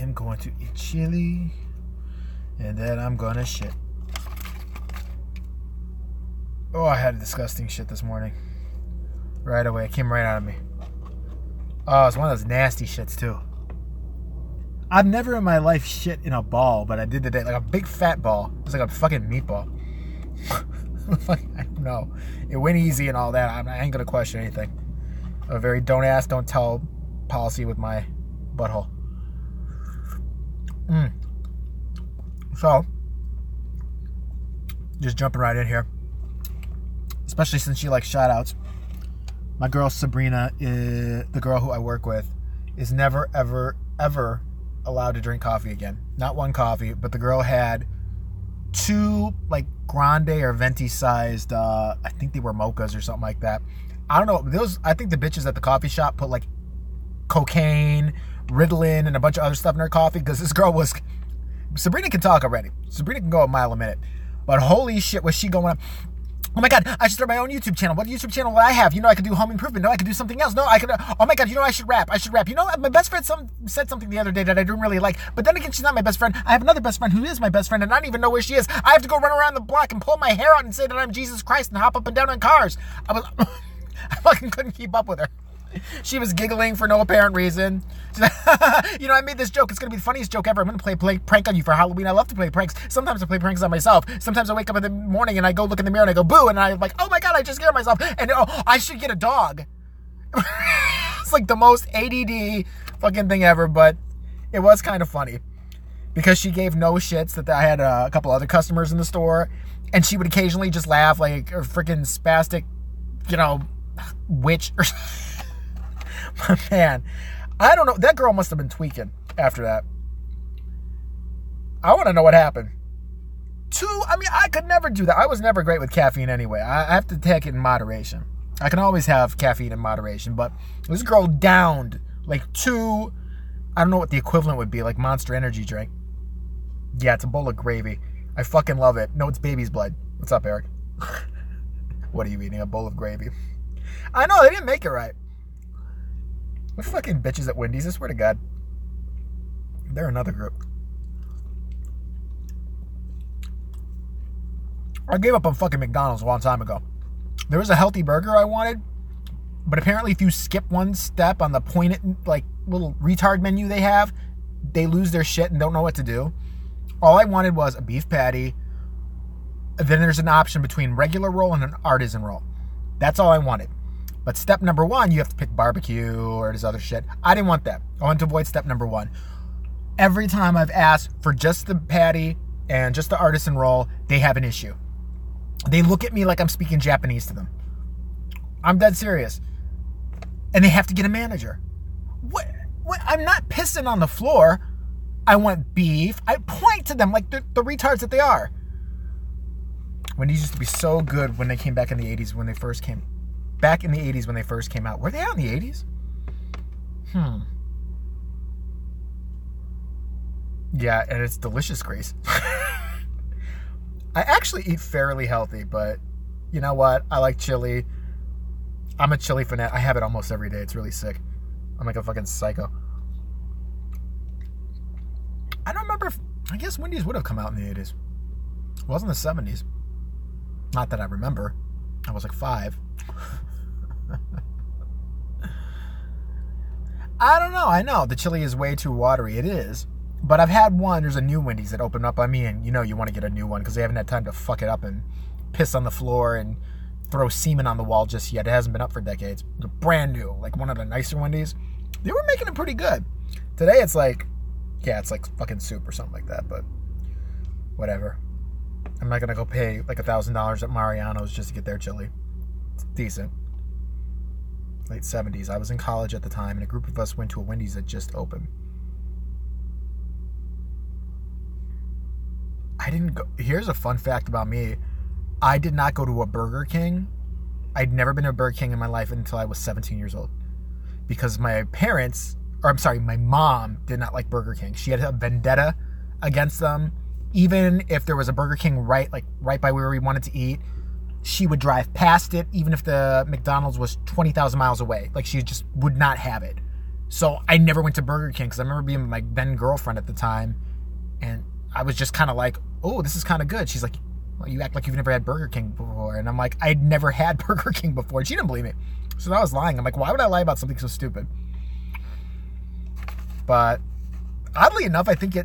I'm going to eat chili, and then I'm gonna shit. Oh, I had a disgusting shit this morning. Right away, it came right out of me. Oh, it's one of those nasty shits too. I've never in my life shit in a ball, but I did today, like a big fat ball. It was like a fucking meatball. I don't know. It went easy and all that. I ain't gonna question anything. A very don't ask, don't tell policy with my butthole. So, just jumping right in here. Especially since she likes shout outs. My girl Sabrina, the girl who I work with, is never, ever, ever allowed to drink coffee again. Not one coffee, but the girl had 2 like grande or venti sized, I think they were mochas or something like that. I don't know. I think the bitches at the coffee shop put like cocaine, Ritalin, and a bunch of other stuff in her coffee because this girl was... Sabrina can talk already. Sabrina can go a mile a minute. But holy shit, was she going up... Oh my God, I should start my own YouTube channel. What YouTube channel will I have? You know, I could do home improvement. No, I could do something else. No, I could... Oh my God, you know, I should rap. You know, my best friend said something the other day that I didn't really like. But then again, she's not my best friend. I have another best friend who is my best friend, and I don't even know where she is. I have to go run around the block and pull my hair out and say that I'm Jesus Christ and hop up and down on cars. I fucking couldn't keep up with her. She was giggling for no apparent reason. You know, I made this joke. It's going to be the funniest joke ever. I'm going to play prank on you for Halloween. I love to play pranks. Sometimes I play pranks on myself. Sometimes I wake up in the morning and I go look in the mirror and I go, boo. And I'm like, oh my God, I just scared myself. And I should get a dog. It's like the most ADD fucking thing ever. But it was kind of funny. Because she gave no shits that I had a couple other customers in the store. And she would occasionally just laugh like a freaking spastic, you know, witch or man, I don't know. That girl must have been tweaking after that. I want to know what happened. I could never do that. I was never great with caffeine anyway. I have to take it in moderation. I can always have caffeine in moderation, but this girl downed like 2, I don't know what the equivalent would be, like Monster Energy drink. Yeah, it's a bowl of gravy. I fucking love it. No, it's baby's blood. What's up, Eric? What are you eating? A bowl of gravy? I know, they didn't make it right. What fucking bitches at Wendy's? I swear to God. They're another group. I gave up on fucking McDonald's a long time ago. There was a healthy burger I wanted, but apparently if you skip one step on the pointed, like, little retard menu they have, they lose their shit and don't know what to do. All I wanted was a beef patty. Then there's an option between regular roll and an artisan roll. That's all I wanted. But step number 1, you have to pick barbecue or this other shit. I didn't want that. I wanted to avoid step number 1. Every time I've asked for just the patty and just the artisan roll, they have an issue. They look at me like I'm speaking Japanese to them. I'm dead serious. And they have to get a manager. What? I'm not pissing on the floor. I want beef. I point to them like the retards that they are. Wendy's used to be so good when they came back in the 80s when they first came. Back in the 80s when they first came out. Were they out in the 80s? Yeah, and it's delicious, Grace. I actually eat fairly healthy, but you know what? I like chili. I'm a chili fanatic. I have it almost every day. It's really sick. I'm like a fucking psycho. I don't remember if... I guess Wendy's would have come out in the 80s. It wasn't the 70s. Not that I remember. I was like 5. I don't know. I know the chili is way too watery. It is. But I've had one. There's a new Wendy's that opened up on me, and you know you want to get a new one because they haven't had time to fuck it up and piss on the floor and throw semen on the wall just yet. It hasn't been up for decades. They're brand new. Like one of the nicer Wendy's. They were making it pretty good. Today it's like, yeah, it's like fucking soup or something like that, but whatever. I'm not going to go pay like $1,000 at Mariano's just to get their chili. It's decent. Late 70s. I was in college at the time, and a group of us went to a Wendy's that just opened. I didn't go... Here's a fun fact about me. I did not go to a Burger King. I'd never been to a Burger King in my life until I was 17 years old. Because my parents... Or, I'm sorry, my mom did not like Burger King. She had a vendetta against them. Even if there was a Burger King right by where we wanted to eat, she would drive past it, even if the McDonald's was 20,000 miles away. Like, she just would not have it. So I never went to Burger King because I remember being with my then girlfriend at the time, and I was just kind of like, oh, this is kind of good. She's like, well, you act like you've never had Burger King before. And I'm like, I'd never had Burger King before. And she didn't believe me. So I was lying. I'm like, why would I lie about something so stupid? But oddly enough, I think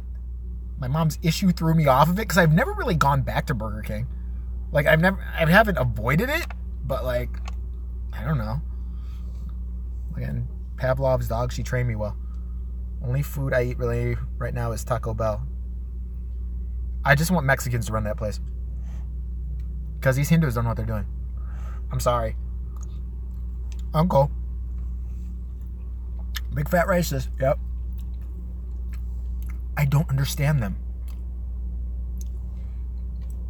my mom's issue threw me off of it because I've never really gone back to Burger King. Like, I haven't avoided it, but like, I don't know. Again, Pavlov's dog, she trained me well. Only food I eat really right now is Taco Bell. I just want Mexicans to run that place. Because these Hindus don't know what they're doing. I'm sorry. Uncle. Big fat racist. Yep. I don't understand them.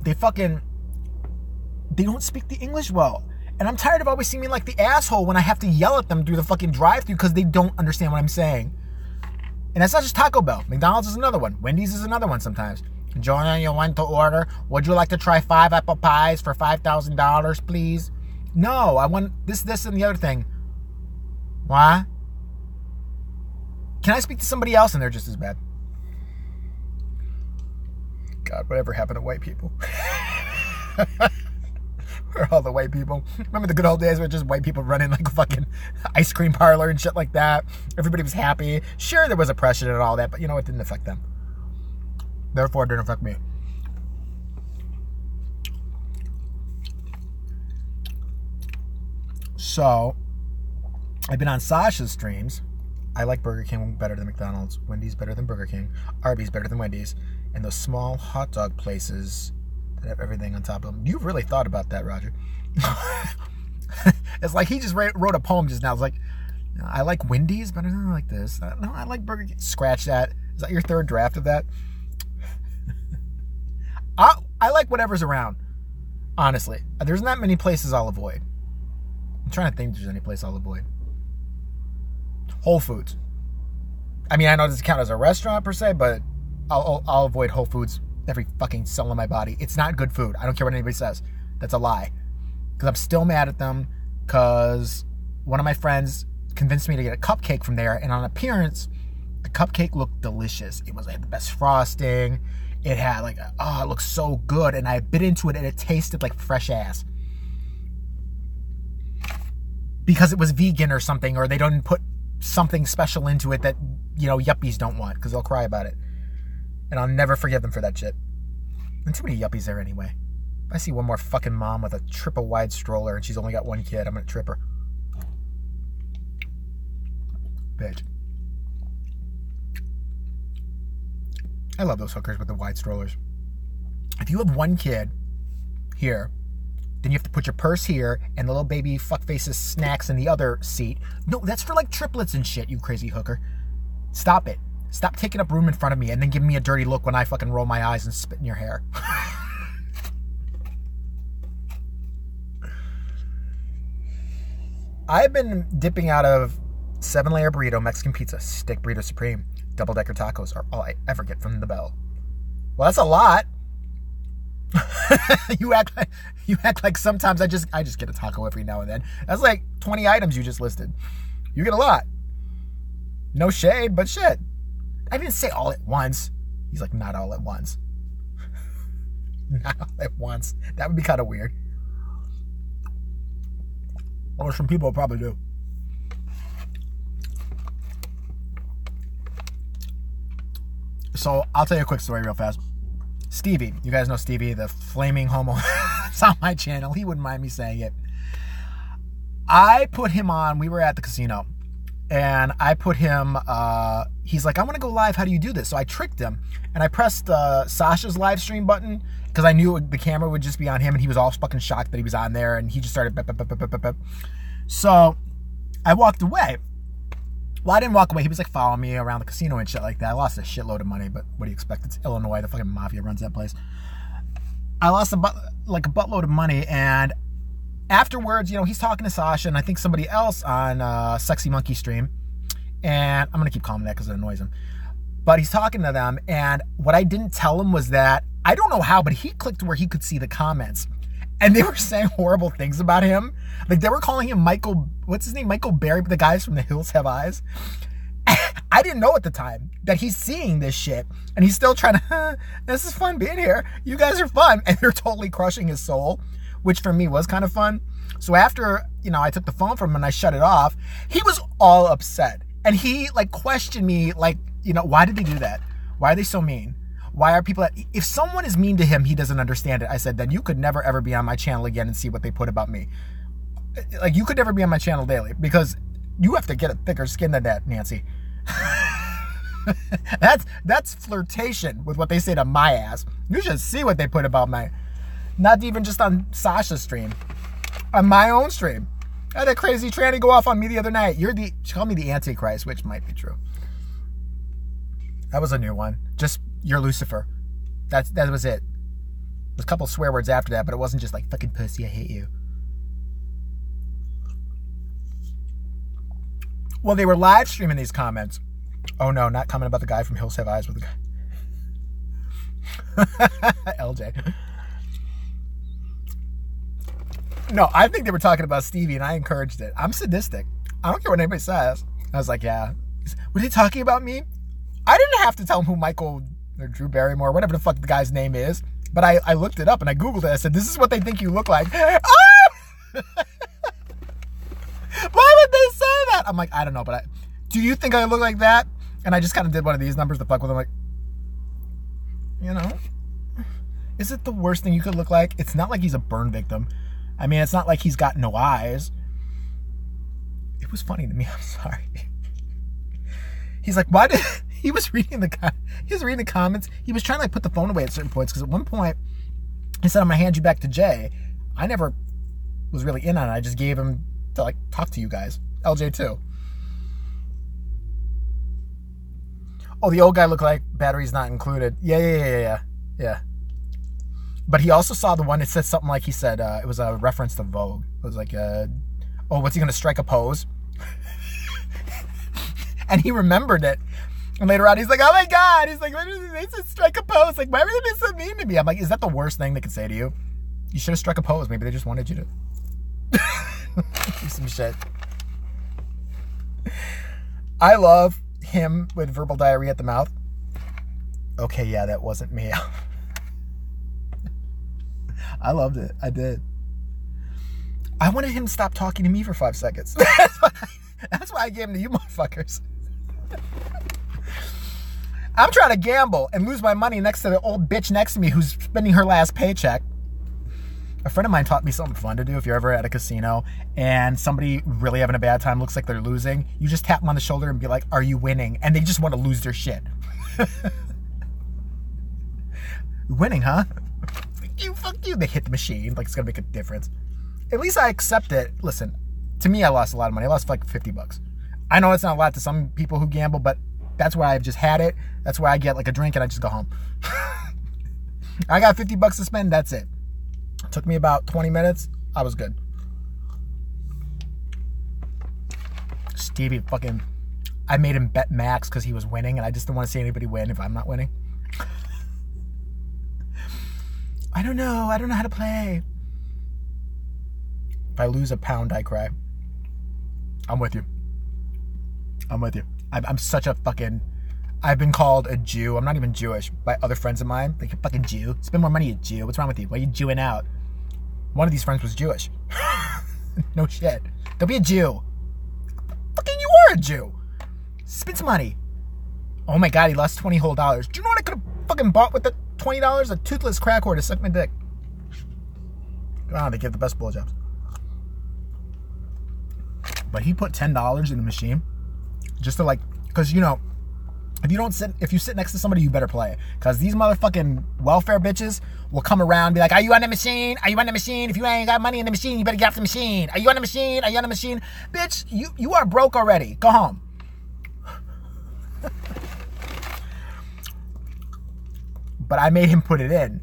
They don't speak the English well. And I'm tired of always seeming like the asshole when I have to yell at them through the fucking drive-thru because they don't understand what I'm saying. And that's not just Taco Bell. McDonald's is another one. Wendy's is another one sometimes. Joanna, you want to order? Would you like to try 5 apple pies for $5,000, please? No, I want this, and the other thing. Why? Can I speak to somebody else? And they're just as bad. God, whatever happened to white people? Where are all the white people? Remember the good old days where just white people running like a fucking ice cream parlor and shit like that? Everybody was happy. Sure, there was oppression and all that, but you know, it didn't affect them. Therefore, it didn't affect me. So, I've been on Sasha's streams. I like Burger King better than McDonald's. Wendy's better than Burger King. Arby's better than Wendy's. And those small hot dog places that have everything on top of them. You really thought about that, Roger. It's like he just wrote a poem just now. It's like, I like Wendy's better than I like this. No, I like Burger King. Scratch that. Is that your third draft of that? I like whatever's around. Honestly. There's not many places I'll avoid. I'm trying to think if there's any place I'll avoid. Whole Foods. I mean, I know it doesn't count as a restaurant per se, but I'll avoid Whole Foods every fucking cell in my body. It's not good food. I don't care what anybody says. That's a lie. Because I'm still mad at them because one of my friends convinced me to get a cupcake from there, and on appearance, the cupcake looked delicious. It had the best frosting. It had like, it looked so good, and I bit into it, and it tasted like fresh ass. Because it was vegan or something, or they don't put something special into it that, you know, yuppies don't want, because they'll cry about it. And I'll never forgive them for that shit. And too many yuppies there anyway. If I see one more fucking mom with a triple wide stroller and she's only got one kid, I'm gonna trip her. Bitch. I love those hookers with the wide strollers. If you have one kid here, then you have to put your purse here and the little baby fuckface's snacks in the other seat. No, that's for like triplets and shit, you crazy hooker. Stop it. Stop taking up room in front of me and then giving me a dirty look when I fucking roll my eyes and spit in your hair. I've been dipping out of 7-layer burrito, Mexican pizza, stick burrito supreme, double-decker tacos are all I ever get from the Bell. Well, that's a lot. You act like sometimes I just get a taco every now and then. That's like 20 items you just listed. You get a lot. No shade, but shit. I didn't say all at once. He's like, not all at once. Not all at once. That would be kind of weird. Or some people probably do. So, I'll tell you a quick story real fast. Stevie, you guys know Stevie, the flaming homo. It's on my channel. He wouldn't mind me saying it. I put him on. We were at the casino. And I put him, he's like, I want to go live. How do you do this? So I tricked him. And I pressed Sasha's live stream button because I knew the camera would just be on him. And he was all fucking shocked that he was on there. And he just started bep, bep, bep, bep, bep, bep. So I walked away. Well, I didn't walk away. He was like following me around the casino and shit like that. I lost a shitload of money, but what do you expect? It's Illinois. The fucking mafia runs that place. I lost a buttload of money, and afterwards, you know, he's talking to Sasha and I think somebody else on Sexy Monkey stream, and I'm gonna keep calling him that because it annoys him. But he's talking to them, and what I didn't tell him was that I don't know how, but he clicked where he could see the comments. And they were saying horrible things about him. Like, they were calling him Michael, what's his name? Michael Berry, but the guys from The Hills Have Eyes. I didn't know at the time that he's seeing this shit and he's still trying to, this is fun being here. You guys are fun. And they're totally crushing his soul, which for me was kind of fun. So after, I took the phone from him and I shut it off, he was all upset. And he like questioned me like, why did they do that? Why are they so mean? Why are people if someone is mean to him, he doesn't understand it. I said, then you could never ever be on my channel again and see what they put about me. Like you could never be on my channel daily because you have to get a thicker skin than that, Nancy. That's flirtation with what they say to my ass. You should see what they put about my, not even just on Sasha's stream, on my own stream. I had a crazy tranny go off on me the other night. She called me the Antichrist, which might be true. That was a new one. Just, you're Lucifer. That was it. There's a couple swear words after that, but it wasn't just like, fucking pussy, I hate you. Well, they were live streaming these comments. Oh no, not comment about the guy from Hills Have Eyes with the guy. LJ. No, I think they were talking about Stevie and I encouraged it. I'm sadistic. I don't care what anybody says. I was like, yeah. Were they talking about me? I didn't have to tell them who Michael or Drew Barrymore, whatever the fuck the guy's name is. But I looked it up and I Googled it. I said, this is what they think you look like. Oh! Why would they say that? I'm like, I don't know, but do you think I look like that? And I just kind of did one of these numbers to fuck with them. Like, is it the worst thing you could look like? It's not like he's a burn victim. I mean, it's not like he's got no eyes. It was funny to me. I'm sorry. He's like, why did... He was reading the comments. He was trying to like put the phone away at certain points because at one point he said, I'm going to hand you back to Jay. I never was really in on it. I just gave him to like talk to you guys. LJ too. Oh, the old guy looked like batteries not included. Yeah. But he also saw the one that said something like, he said, it was a reference to Vogue. It was like, oh, what's he going to strike a pose? And he remembered it. And later on, he's like, oh my God. He's like, they said strike a pose. Like, why were they so mean to me? I'm like, is that the worst thing they could say to you? You should have struck a pose. Maybe they just wanted you to do some shit. I love him with verbal diarrhea at the mouth. Okay, yeah, that wasn't me. I loved it. I did. I wanted him to stop talking to me for 5 seconds. That's why I gave him to you motherfuckers. I'm trying to gamble and lose my money next to the old bitch next to me who's spending her last paycheck. A friend of mine taught me something fun to do if you're ever at a casino and somebody really having a bad time, looks like they're losing. You just tap them on the shoulder and be like, are you winning? And they just want to lose their shit. Winning, huh? Fuck you. They hit the machine like it's going to make a difference. At least I accept it. Listen, to me, I lost a lot of money. I lost like $50. I know it's not a lot to some people who gamble, but that's why I've just had it. That's why I get like a drink and I just go home. I got $50 to spend. That's it. Took me about 20 minutes. I was good. Stevie fucking... I made him bet max because he was winning and I just didn't want to see anybody win if I'm not winning. I don't know how to play. If I lose a pound, I cry. I'm with you. I'm such a fucking... I've been called a Jew. I'm not even Jewish by other friends of mine. Like, you fucking Jew. Spend more money, you Jew. What's wrong with you? Why are you Jewing out? One of these friends was Jewish. No shit. Don't be a Jew. Fucking you are a Jew. Spend some money. Oh my God, he lost $20 whole. Do you know what I could have fucking bought with the $20? A toothless crack whore to suck my dick. Wow, they give the best blowjobs. But he put $10 in the machine just to like, because if you sit next to somebody, you better play. Because these motherfucking welfare bitches will come around and be like, are you on the machine? Are you on the machine? If you ain't got money in the machine, you better get off the machine. Are you on the machine? Are you on the machine? Bitch, you are broke already. Go home. But I made him put it in.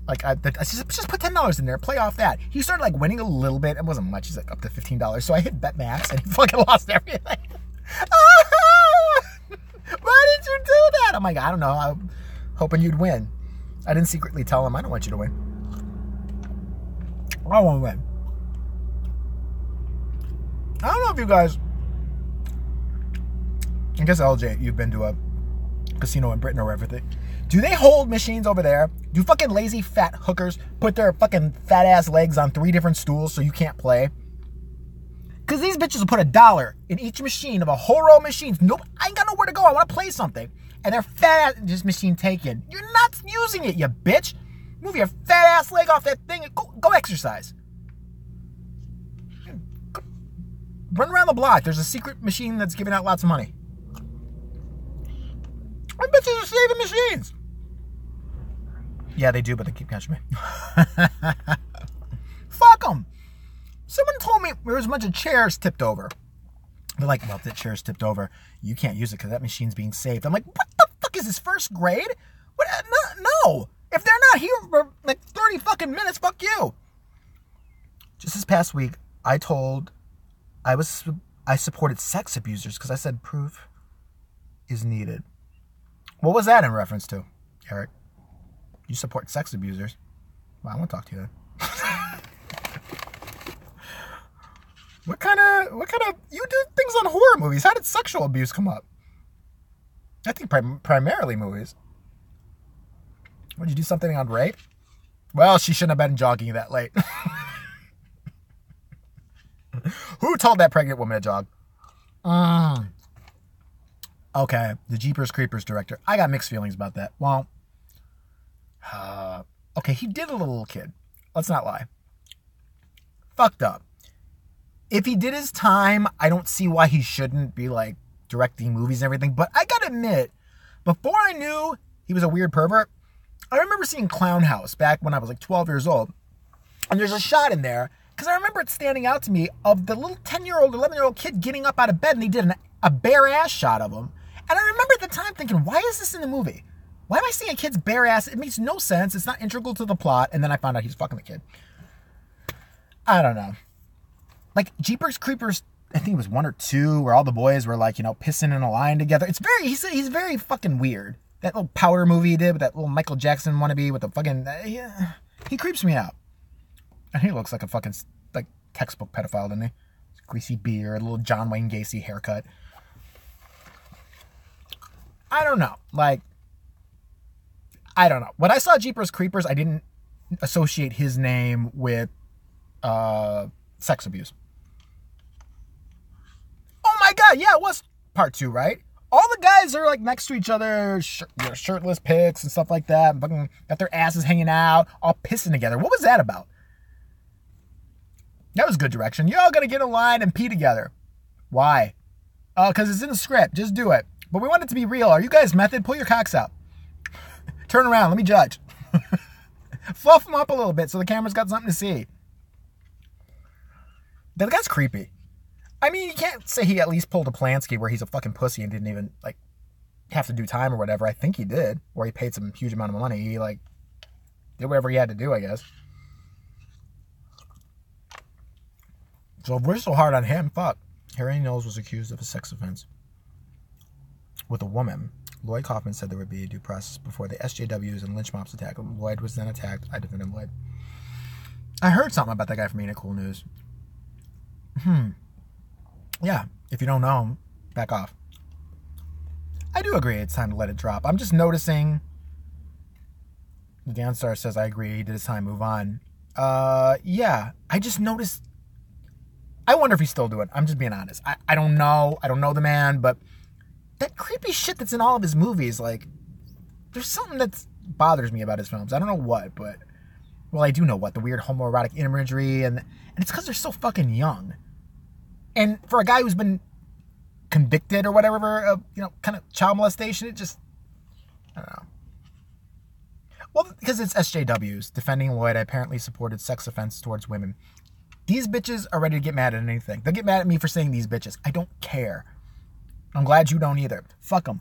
Like, I just put $10 in there. Play off that. He started like winning a little bit. It wasn't much. He's like up to $15. So I hit bet max and he fucking lost everything. Why did you do that? I'm like, I don't know. I'm hoping you'd win. I didn't secretly tell him I don't want you to win. I want to win. I don't know if you guys I guess LJ, you've been to a casino in Britain or everything. Do they hold machines over there? Do fucking lazy fat hookers put their fucking fat ass legs on 3 different stools so you can't play? Because these bitches will put $1 in each machine of a whole row of machines. Nope, I ain't got nowhere to go. I want to play something. And they're fat ass, this machine taken. You're not using it, you bitch. Move your fat ass leg off that thing and go exercise. Run around the block. There's a secret machine that's giving out lots of money. I bet you are saving machines. Yeah, they do, but they keep catching me. Fuck them. Someone told me there was a bunch of chairs tipped over. They're like, well, if the chair's tipped over, you can't use it because that machine's being saved. I'm like, what the fuck is this, first grade? What? No. If they're not here for like 30 fucking minutes, fuck you. Just this past week, I supported sex abusers because I said proof is needed. What was that in reference to, Eric? You support sex abusers? Well, I want to talk to you then. What kind of, you do things on horror movies. How did sexual abuse come up? I think primarily movies. Would you do something on rape? Well, she shouldn't have been jogging that late. Who told that pregnant woman to jog? Okay, the Jeepers Creepers director. I got mixed feelings about that. Well, okay, he did a little kid. Let's not lie. Fucked up. If he did his time, I don't see why he shouldn't be, like, directing movies and everything. But I gotta admit, before I knew he was a weird pervert, I remember seeing Clown House back when I was, like, 12 years old. And there's a shot in there, because I remember it standing out to me, of the little 10-year-old, 11-year-old kid getting up out of bed, and they did a bare ass shot of him. And I remember at the time thinking, why is this in the movie? Why am I seeing a kid's bare ass? It makes no sense. It's not integral to the plot. And then I found out he's fucking the kid. I don't know. Like, Jeepers Creepers, I think it was 1 or 2, where all the boys were, like, you know, pissing in a line together. It's very, he's very fucking weird. That little Powder movie he did with that little Michael Jackson wannabe with the fucking, he creeps me out. And he looks like a fucking, like, textbook pedophile, doesn't he? Greasy beard, a little John Wayne Gacy haircut. I don't know. Like, I don't know. When I saw Jeepers Creepers, I didn't associate his name with sex abuse. Oh my god, yeah, it was part 2, right? All the guys are like next to each other, shirtless pics and stuff like that, and fucking got their asses hanging out, all pissing together. What was that about? That was good direction. You're all gonna get in line and pee together. Why? Oh, because it's in the script. Just do it. But we want it to be real. Are you guys method? Pull your cocks out. Turn around. Let me judge. Fluff them up a little bit so the camera's got something to see. That guy's creepy. I mean, you can't say he at least pulled a Polanski where he's a fucking pussy and didn't even, like, have to do time or whatever. I think he did. Or he paid some huge amount of money. He, like, did whatever he had to do, I guess. So if we're so hard on him, fuck. Harry Knowles was accused of a sex offense with a woman. Lloyd Kaufman said there would be a due process before the SJWs and lynch mobs attacked him. Lloyd was then attacked. I defended Lloyd. I heard something about that guy from Ain't It Cool News. Yeah, if you don't know him, back off. I do agree it's time to let it drop. I'm just noticing. The Dan Star says, I agree, he did his time, move on. Yeah, I just noticed. I wonder if he's still doing it. I'm just being honest. I don't know. I don't know the man, but that creepy shit that's in all of his movies, like, there's something that bothers me about his films. I don't know what, but, well, I do know what. The weird homoerotic imagery, and it's because they're so fucking young. And for a guy who's been convicted or whatever of, you know, kind of child molestation, it just, I don't know. Well, because it's SJWs. Defending Lloyd, I apparently supported sex offense towards women. These bitches are ready to get mad at anything. They'll get mad at me for saying these bitches. I don't care. I'm glad you don't either. Fuck them.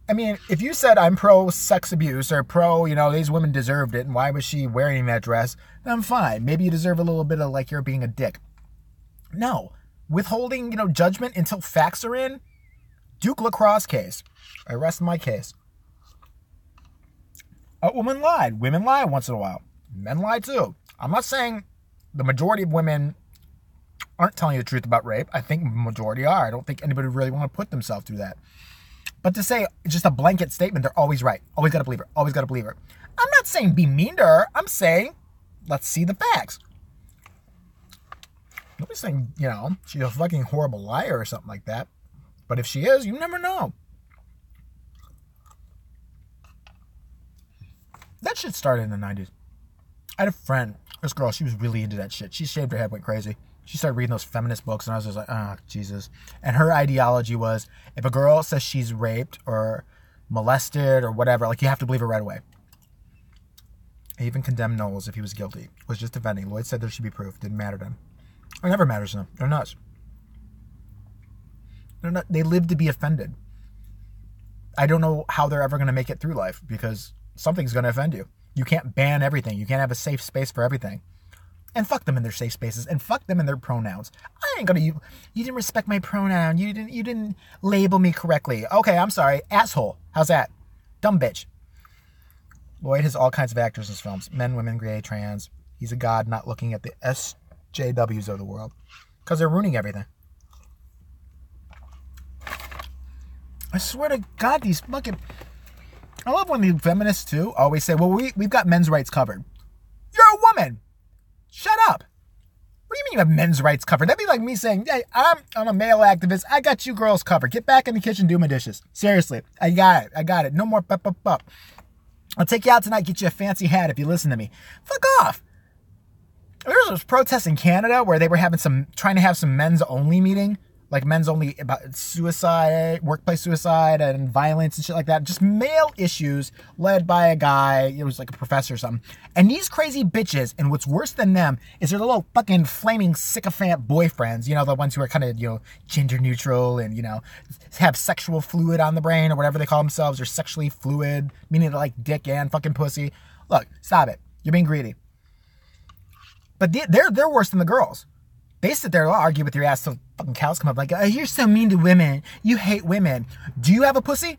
I mean, if you said I'm pro-sex abuse or pro, you know, these women deserved it and why was she wearing that dress, then fine. Maybe you deserve a little bit of, like, you're being a dick. No. Withholding, you know, judgment until facts are in. Duke Lacrosse case. I rest my case. A woman lied. Women lie once in a while. Men lie too. I'm not saying the majority of women aren't telling you the truth about rape. I think majority are. I don't think anybody would really want to put themselves through that. But to say just a blanket statement, they're always right. Always got to believe her. Always got to believe her. I'm not saying be mean to her. I'm saying let's see the facts. Nobody's saying, she's a fucking horrible liar or something like that. But if she is, you never know. That shit started in the 90s. I had a friend, this girl, she was really into that shit. She shaved her head, went crazy. She started reading those feminist books, and I was just like, oh, Jesus. And her ideology was, if a girl says she's raped or molested or whatever, like, you have to believe her right away. He even condemned Knowles if he was guilty. Was just defending. Lloyd said there should be proof. Didn't matter to him. It never matters to them. They're nuts. They live to be offended. I don't know how they're ever going to make it through life because something's going to offend you. You can't ban everything. You can't have a safe space for everything. And fuck them in their safe spaces. And fuck them in their pronouns. I ain't gonna. You didn't respect my pronoun. You didn't label me correctly. Okay, I'm sorry. Asshole. How's that? Dumb bitch. Lloyd has all kinds of actors in his films. Men, women, gay, trans. He's a god not looking at the SJWs of the world. Because they're ruining everything. I swear to God, these fucking... I love when the feminists, too, always say, well, we've got men's rights covered. You're a woman! Shut up! What do you mean you have men's rights covered? That'd be like me saying, hey, I'm a male activist. I got you girls covered. Get back in the kitchen, do my dishes. Seriously. I got it. No more bup. I'll take you out tonight, get you a fancy hat if you listen to me. Fuck off! There was protests in Canada where they were trying to have some men's only meeting. Like men's only about suicide, workplace suicide, and violence and shit like that. Just male issues led by a guy. It was like a professor or something. And these crazy bitches, and what's worse than them, is their little fucking flaming sycophant boyfriends. The ones who are kind of, gender neutral and, have sexual fluid on the brain or whatever they call themselves, or sexually fluid, meaning they're like dick and fucking pussy. Look, stop it. You're being greedy. But they're worse than the girls. They sit there and argue with your ass till fucking cows come up like, oh, you're so mean to women. You hate women. Do you have a pussy?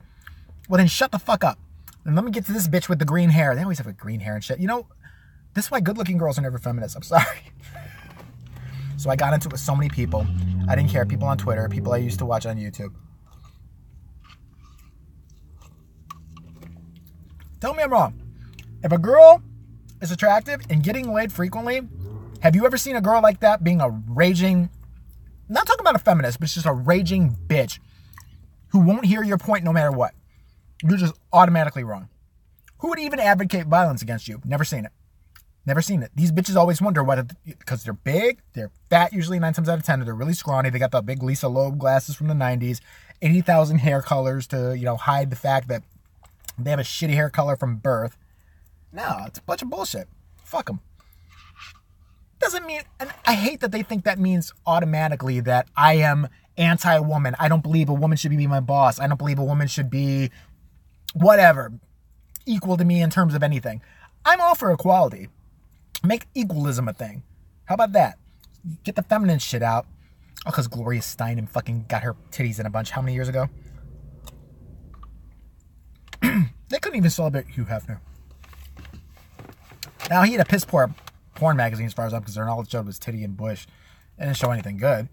Well, then shut the fuck up. And let me get to this bitch with the green hair. They always have a green hair and shit. This is why good-looking girls are never feminists. I'm sorry. So I got into it with so many people. I didn't care. People on Twitter. People I used to watch on YouTube. Tell me I'm wrong. If a girl is attractive and getting laid frequently... Have you ever seen a girl like that being a raging, not talking about a feminist, but just a raging bitch who won't hear your point no matter what? You're just automatically wrong. Who would even advocate violence against you? Never seen it. Never seen it. These bitches always wonder whether, because they're big, they're fat usually 9 times out of 10, they're really scrawny, they got the big Lisa Loeb glasses from the 90s, 80,000 hair colors to, hide the fact that they have a shitty hair color from birth. No, it's a bunch of bullshit. Fuck them. Doesn't mean, and I hate that they think that means automatically that I am anti-woman. I don't believe a woman should be my boss. I don't believe a woman should be whatever, equal to me in terms of anything. I'm all for equality. Make equalism a thing. How about that? Get the feminine shit out. Oh, because Gloria Steinem fucking got her titties in a bunch how many years ago? They couldn't even celebrate Hugh Hefner. Now, he had a piss poor porn magazine as far as I'm concerned. All it showed was titty and bush. It didn't show anything good.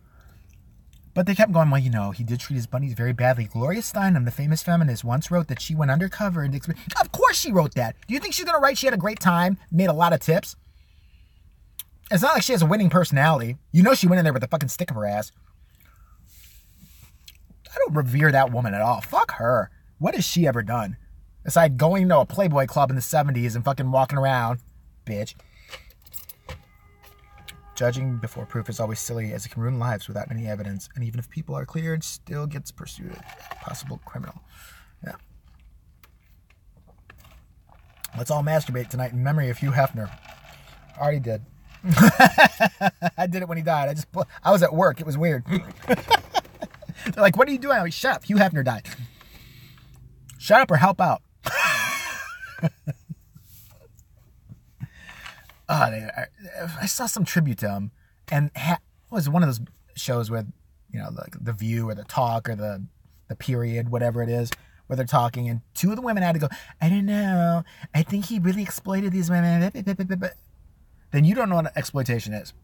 But they kept going, well, he did treat his bunnies very badly. Gloria Steinem, the famous feminist, once wrote that she went undercover and... Of course she wrote that. Do you think she's going to write she had a great time, made a lot of tips? It's not like she has a winning personality. She went in there with a fucking stick of her ass. I don't revere that woman at all. Fuck her. What has she ever done? Aside going to a Playboy club in the 70s and fucking walking around. Bitch. Judging before proof is always silly as it can ruin lives without any evidence. And even if people are cleared, still gets pursued. Possible criminal. Yeah. Let's all masturbate tonight in memory of Hugh Hefner. Already did. I did it when he died. I was at work. It was weird. They're like, what are you doing? I'm like, shut up. Hugh Hefner died. Shut up or help out. I saw some tribute to him, and it was one of those shows with, the View or the Talk or the Period, whatever it is, where they're talking, and two of the women had to go, I don't know, I think he really exploited these women. Then you don't know what exploitation is.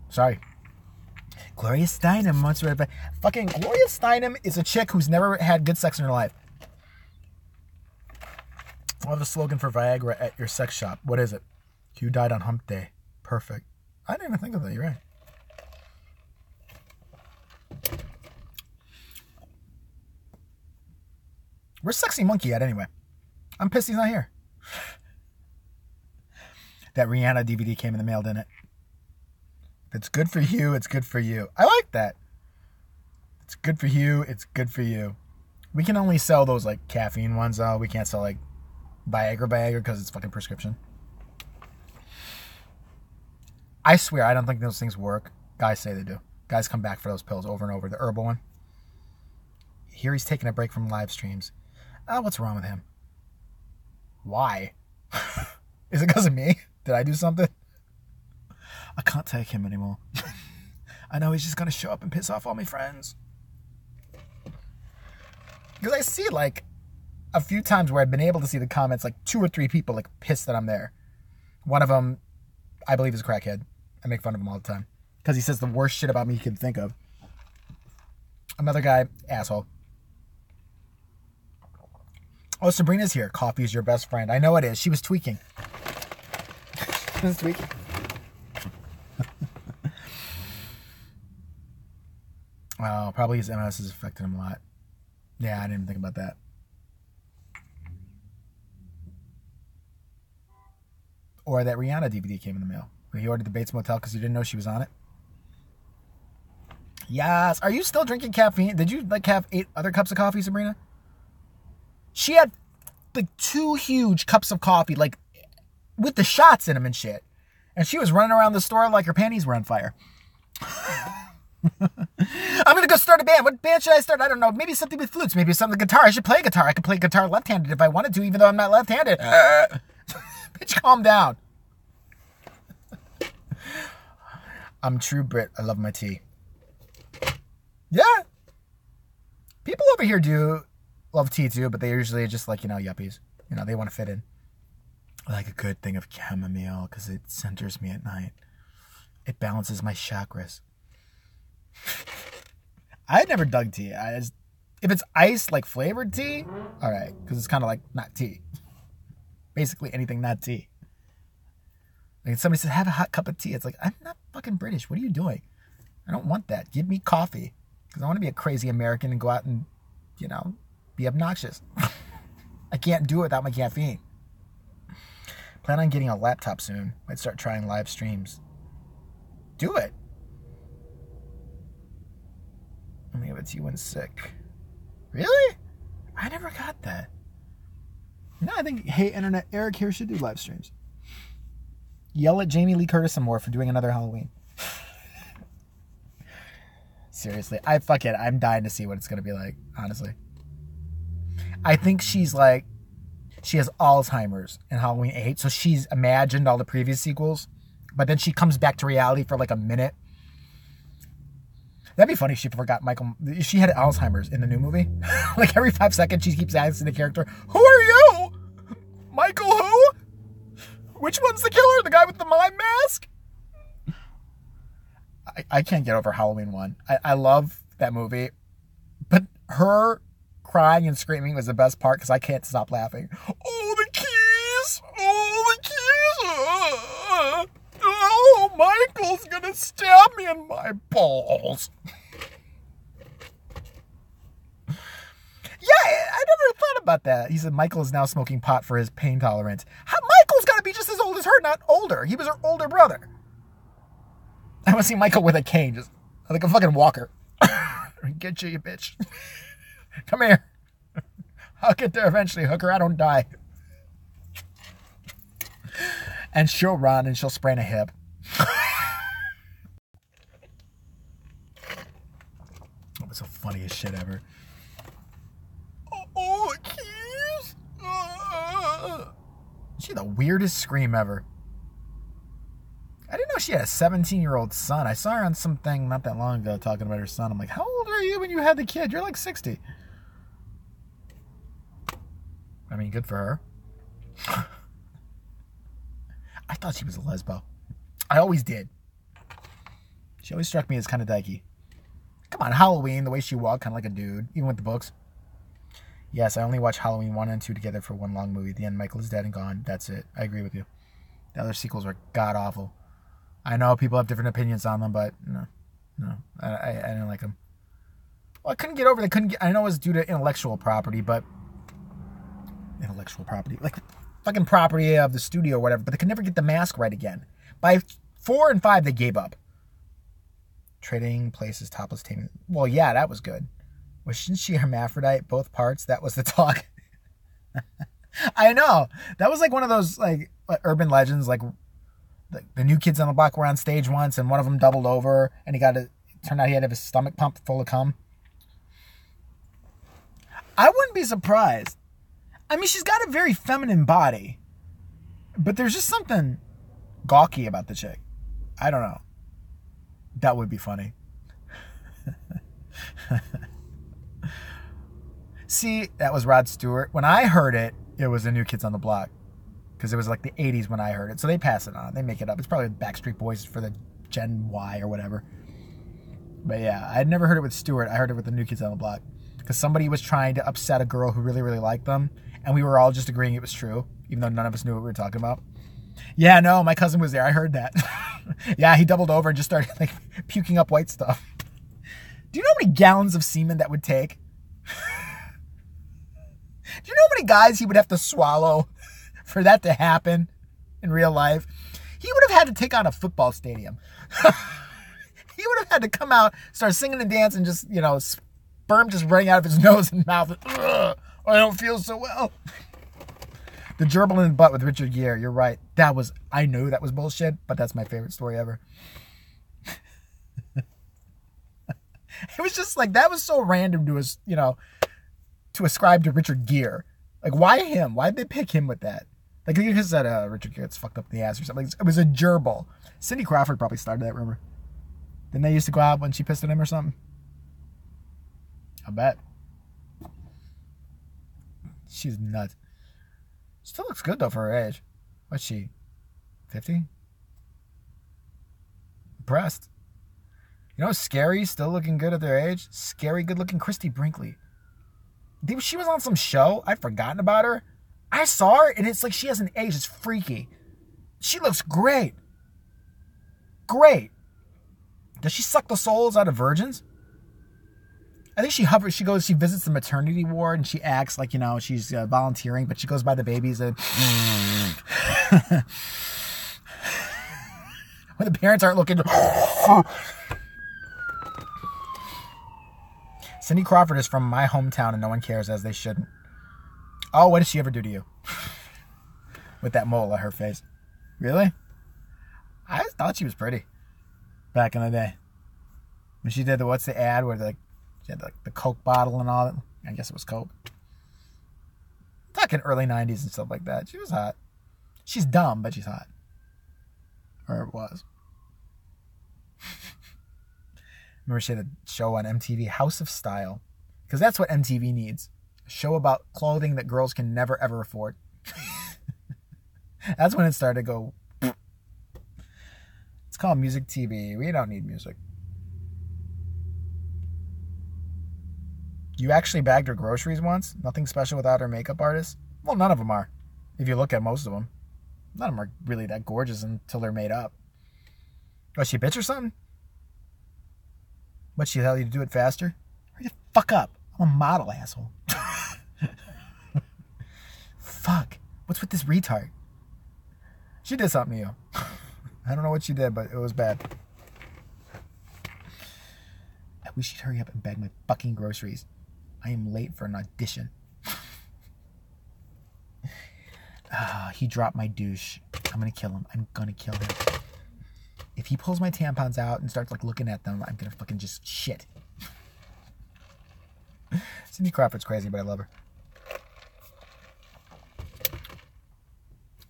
Sorry. Gloria Steinem wants to... Fucking Gloria Steinem is a chick who's never had good sex in her life. I'll have a slogan for Viagra at your sex shop. What is it? You died on hump day. Perfect. I didn't even think of that. You're right. Where's Sexy Monkey at anyway? I'm pissed he's not here. That Rihanna DVD came in the mail, didn't it? If it's good for you, it's good for you. I like that. It's good for you, it's good for you. We can only sell those like caffeine ones though. We can't sell like Viagra because it's fucking prescription. I swear I don't think those things work. Guys say they do. Guys come back for those pills over and over. The herbal one. Here he's taking a break from live streams. What's wrong with him? Why? Is it because of me? Did I do something? I can't take him anymore. I know he's just going to show up and piss off all my friends. Because I see like a few times where I've been able to see the comments, like 2 or 3 people like pissed that I'm there. One of them, I believe, is a crackhead. I make fun of him all the time. Because he says the worst shit about me you can think of. Another guy, asshole. Oh, Sabrina's here. Coffee is your best friend. I know it is. She was tweaking. She was tweaking. Oh, probably his MS has affected him a lot. Yeah, I didn't even think about that. Or that Rihanna DVD came in the mail. He ordered the Bates Motel because he didn't know she was on it. Yes. Are you still drinking caffeine? Did you like have 8 other cups of coffee, Sabrina? She had like 2 huge cups of coffee, like with the shots in them and shit. And she was running around the store like her panties were on fire. I'm going to go start a band. What band should I start? I don't know. Maybe something with flutes. Maybe something with guitar. I should play guitar. I could play guitar left-handed if I wanted to, even though I'm not left-handed. Bitch, calm down. I'm true Brit. I love my tea. Yeah. People over here do love tea too, but they usually just like, yuppies. They want to fit in. I like a good thing of chamomile because it centers me at night. It balances my chakras. I never dug tea. If it's iced, like flavored tea, all right, because it's kind of like not tea. Basically anything not tea. Like somebody says, have a hot cup of tea. It's like, I'm not fucking British. What are you doing? I don't want that. Give me coffee. Because I want to be a crazy American and go out and, be obnoxious. I can't do it without my caffeine. Plan on getting a laptop soon. Might start trying live streams. Do it. Let me give it to you when sick. Really? I never got that. No, I think, hey, Internet, Eric here should do live streams. Yell at Jamie Lee Curtis some more for doing another Halloween. Seriously, fuck it. I'm dying to see what it's going to be like, honestly. I think she's like, she has Alzheimer's in Halloween 8, so she's imagined all the previous sequels, but then she comes back to reality for like a minute. That'd be funny if she forgot Michael. She had Alzheimer's in the new movie. Like every 5 seconds, she keeps asking the character, who are you? Michael who? Which one's the killer? The guy with the mime mask? I can't get over Halloween 1. I love that movie. But her crying and screaming was the best part because I can't stop laughing. Oh, the keys! Oh, the keys! Oh, Michael's gonna stab me in my balls. Yeah, I never thought about that. He said Michael is now smoking pot for his pain tolerance. Michael's got to be just as old as her, not older. He was her older brother. I want to see Michael with a cane, just like a fucking walker. Get you bitch. Come here. I'll get there eventually, hooker. I don't die. And she'll run and she'll sprain a hip. That was the funniest shit ever. Oh, keys! She had the weirdest scream ever. I didn't know she had a 17-year-old son. I saw her on something not that long ago talking about her son. I'm like, how old are you when you had the kid? You're like 60. I mean, good for her. I thought she was a lesbo. I always did. She always struck me as kind of dykey. Come on, Halloween, the way she walked, kind of like a dude, even with the books. Yes, I only watched Halloween 1 and 2 together for one long movie. At the end, Michael is dead and gone. That's it. I agree with you. The other sequels were god-awful. I know people have different opinions on them, but no. I didn't like them. Well, I couldn't get over it. I know it was due to intellectual property, but... Intellectual property? Like, fucking property of the studio or whatever, but they could never get the mask right again. By 4 and 5, they gave up. Trading Places, Topless Taming. Well, yeah, that was good. Wasn't she hermaphrodite? Both parts? That was the talk. I know. That was like one of those like urban legends. Like the New Kids on the Block were on stage once, and one of them doubled over, and it turned out he had to have his stomach pumped full of cum. I wouldn't be surprised. I mean, she's got a very feminine body, but there's just something gawky about the chick. I don't know. That would be funny. See, that was Rod Stewart. When I heard it, it was the New Kids on the Block. Because it was like the 80s when I heard it. So they pass it on. They make it up. It's probably Backstreet Boys for the Gen Y or whatever. But yeah, I'd never heard it with Stewart. I heard it with the New Kids on the Block. Because somebody was trying to upset a girl who really, really liked them. And we were all just agreeing it was true. Even though none of us knew what we were talking about. Yeah, no, my cousin was there. I heard that. Yeah, he doubled over and just started like puking up white stuff. Do you know how many gallons of semen that would take? Do you know how many guys he would have to swallow for that to happen in real life? He would have had to take on a football stadium. He would have had to come out, start singing and dancing, just, sperm just running out of his nose and mouth. Ugh, I don't feel so well. The gerbil in the butt with Richard Gere. You're right. I knew that was bullshit, but that's my favorite story ever. It was just like, that was so random to us, to ascribe to Richard Gere. Like, why him? Why'd they pick him with that? Like, because that Richard Gere gets fucked up in the ass or something. It was a gerbil. Cindy Crawford probably started that rumor. Didn't they used to go out when she pissed at him or something? I bet. She's nuts. Still looks good, though, for her age. What's she? 50? Impressed. You know, Scary still looking good at their age? Scary, good-looking Christy Brinkley. She was on some show. I'd forgotten about her. I saw her, and it's like she hasn't aged. It's freaky. She looks great. Great. Does she suck the souls out of virgins? I think she visits the maternity ward, and she acts like, she's volunteering, but she goes by the babies. And when the parents aren't looking. Cindy Crawford is from my hometown, and no one cares, as they shouldn't. Oh, what did she ever do to you? With that mole on her face. Really? I thought she was pretty. Back in the day. When she did what's the ad where she had the Coke bottle and all that. I guess it was Coke. Talking early 90s and stuff like that. She was hot. She's dumb, but she's hot. Or it was. Remember she had a show on MTV, House of Style. Because that's what MTV needs. A show about clothing that girls can never, ever afford. That's when it started to go. It's called Music TV. We don't need music. You actually bagged her groceries once? Nothing special without her makeup artist? Well, none of them are. If you look at most of them. None of them are really that gorgeous until they're made up. Was she a bitch or something? What, she tell you to do it faster? Hurry the fuck up. I'm a model, asshole. Fuck. What's with this retard? She did something to you. I don't know what she did, but it was bad. I wish she'd hurry up and bag my fucking groceries. I am late for an audition. He dropped my douche. I'm gonna kill him. I'm gonna kill him. If he pulls my tampons out and starts looking at them, I'm gonna fucking just shit. Cindy Crawford's crazy, but I love her.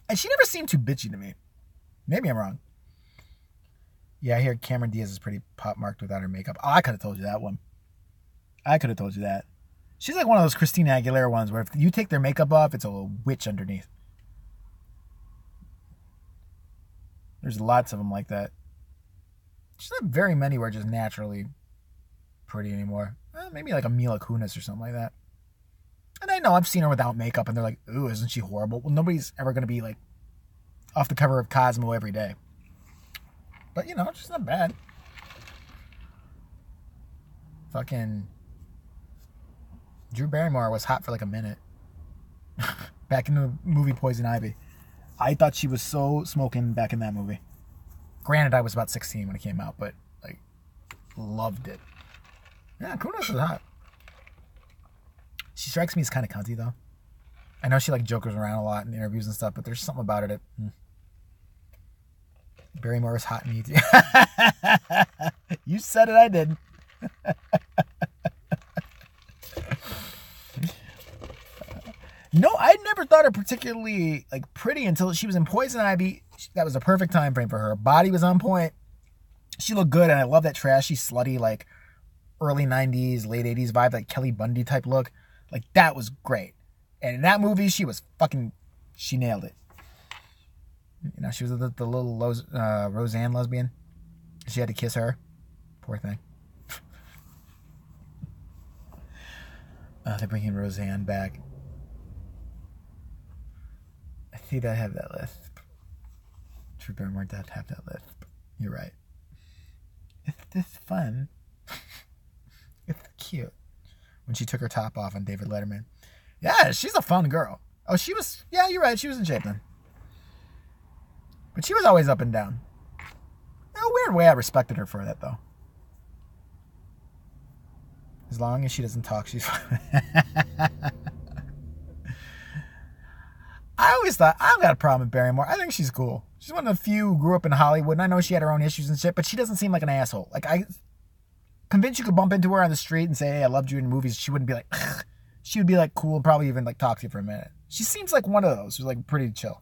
And she never seemed too bitchy to me. Maybe I'm wrong. Yeah, I hear Cameron Diaz is pretty pop-marked without her makeup. Oh, I could have told you that one. I could have told you that. She's like one of those Christina Aguilera ones where if you take their makeup off, it's a little witch underneath. There's lots of them like that. There's not very many who are just naturally pretty anymore. Maybe like a Mila Kunis or something like that. And I know I've seen her without makeup, and they're like, "Ooh, isn't she horrible?" Well, nobody's ever gonna be like off the cover of Cosmo every day. But you know, she's not bad. Fucking Drew Barrymore was hot for like a minute. Back in the movie Poison Ivy. I thought she was so smoking back in that movie. Granted, I was about 16 when it came out, but like, loved it. Yeah, Kunis is hot. She strikes me as kind of cunty though. I know she like jokers around a lot in interviews and stuff, but there's something about it. Barrymore is hot and me too. You said it, I didn't. No, I never thought her particularly like pretty until she was in Poison Ivy. That was a perfect time frame for her. Body was on point. She looked good, and I love that trashy, slutty, like early 90s, late 80s vibe, like Kelly Bundy type look. Like, that was great. And in that movie, she was fucking, she nailed it. You know, she was the little Roseanne lesbian. She had to kiss her. Poor thing. They're bringing Roseanne back. I think I have that lisp. Drew Barrymore does have that lisp. You're right. It's fun. It's cute. When she took her top off on David Letterman. Yeah, she's a fun girl. Oh, she was... Yeah, you're right. She was in shape then. But she was always up and down. In a weird way, I respected her for that, though. As long as she doesn't talk, she's fine. I always thought, I don't got a problem with Barrymore. I think she's cool. She's one of the few who grew up in Hollywood, and I know she had her own issues and shit, but she doesn't seem like an asshole. Like, I convinced you could bump into her on the street and say, "Hey, I loved you in movies." She wouldn't be like, ugh. She would be like cool and probably even like talk to you for a minute. She seems like one of those who's like pretty chill.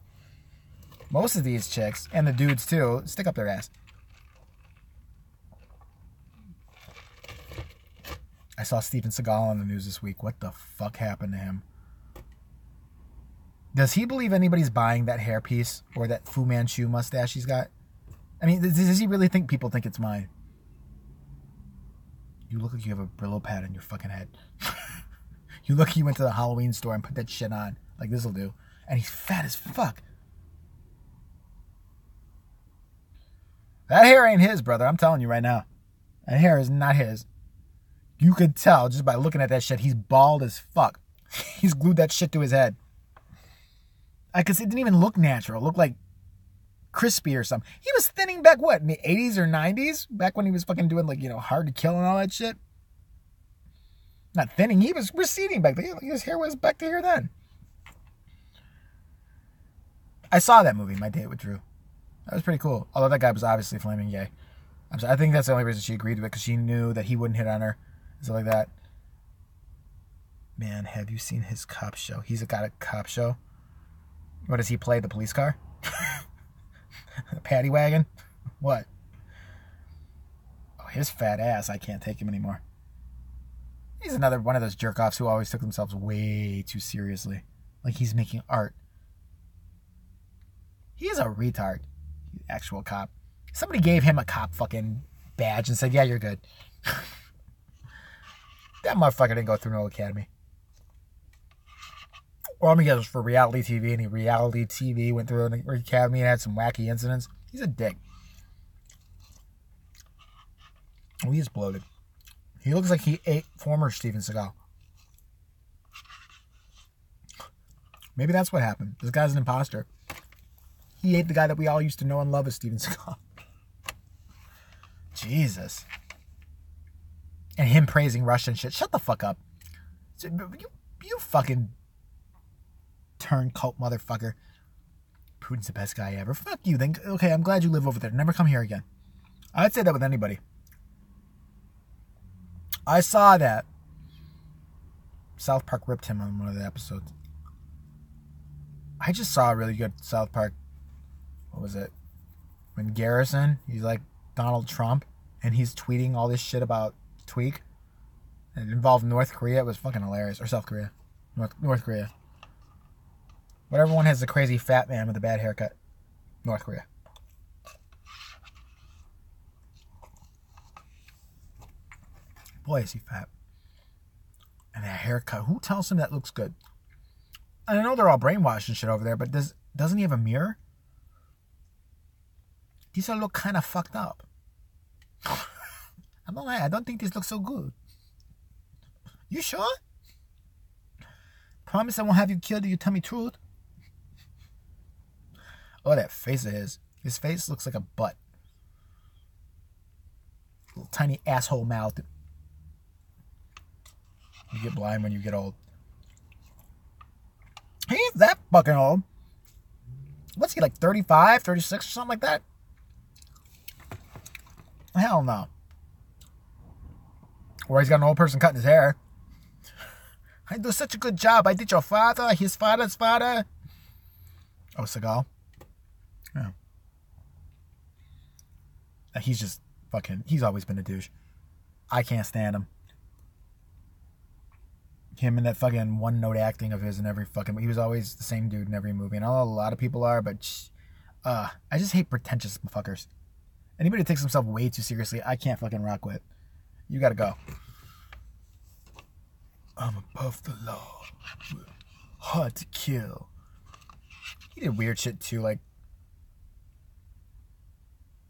Most of these chicks, and the dudes too, stick up their ass. I saw Steven Seagal on the news this week. What the fuck happened to him? Does he believe anybody's buying that hairpiece or that Fu Manchu mustache he's got? I mean, does he really think people think it's mine? You look like you have a Brillo pad on your fucking head. You look like you went to the Halloween store and put that shit on. Like this'll do. And he's fat as fuck. That hair ain't his, brother. I'm telling you right now. That hair is not his. You could tell just by looking at that shit. He's bald as fuck. He's glued that shit to his head. Because it didn't even look natural. It looked like crispy or something. He was thinning back, what, in the 80s or 90s? Back when he was fucking doing, like, you know, Hard to Kill and all that shit? Not thinning. He was receding back then. His hair was back to here then. I saw that movie, My Date with Drew. That was pretty cool. Although that guy was obviously flaming gay. I think that's the only reason she agreed to it, because she knew that he wouldn't hit on her. And stuff like that. Man, have you seen his cop show? He's got a cop show. What does he play? The police car? The paddy wagon? What? Oh, his fat ass. I can't take him anymore. He's another one of those jerk-offs who always took themselves way too seriously. Like he's making art. He's a retard. Actual cop. Somebody gave him a cop fucking badge and said, "Yeah, you're good." That motherfucker didn't go through no academy. Or I mean, it was for reality TV, and reality TV went through an academy and had some wacky incidents. He's a dick. Oh, he is bloated. He looks like he ate former Steven Seagal. Maybe that's what happened. This guy's an imposter. He ate the guy that we all used to know and love as Steven Seagal. Jesus. And him praising Russian shit. Shut the fuck up. You fucking turncoat motherfucker. Putin's the best guy ever. Fuck you. Then okay, I'm glad you live over there. Never come here again. I'd say that with anybody. I saw that. South Park ripped him on one of the episodes. I just saw a really good South Park. What was it? When Garrison, he's like Donald Trump, and he's tweeting all this shit about Tweak. And it involved North Korea. It was fucking hilarious. Or South Korea. North Korea. Whatever one has the crazy fat man with a bad haircut. North Korea. boy, is he fat. And that haircut. Who tells him that looks good? And I know they're all brainwashed and shit over there, but doesn't he have a mirror? These all look kind of fucked up. I don't think these look so good. You sure? Promise I won't have you killed if you tell me truth. Oh, that face of his. His face looks like a butt. Little tiny asshole mouth. You get blind when you get old. He's that fucking old. What's he, like 35, 36 or something like that? Hell no. Or he's got an old person cutting his hair. I do such a good job. I did your father, his father's father. Oh, Seagal? Yeah. He's just fucking, he's always been a douche. I can't stand him. Him and that fucking one-note acting of his in every fucking, he was always the same dude in every movie. And I know a lot of people are, but I just hate pretentious fuckers. Anybody who takes himself way too seriously, I can't fucking rock with. You gotta go. I'm above the law. Hard to kill. He did weird shit too, like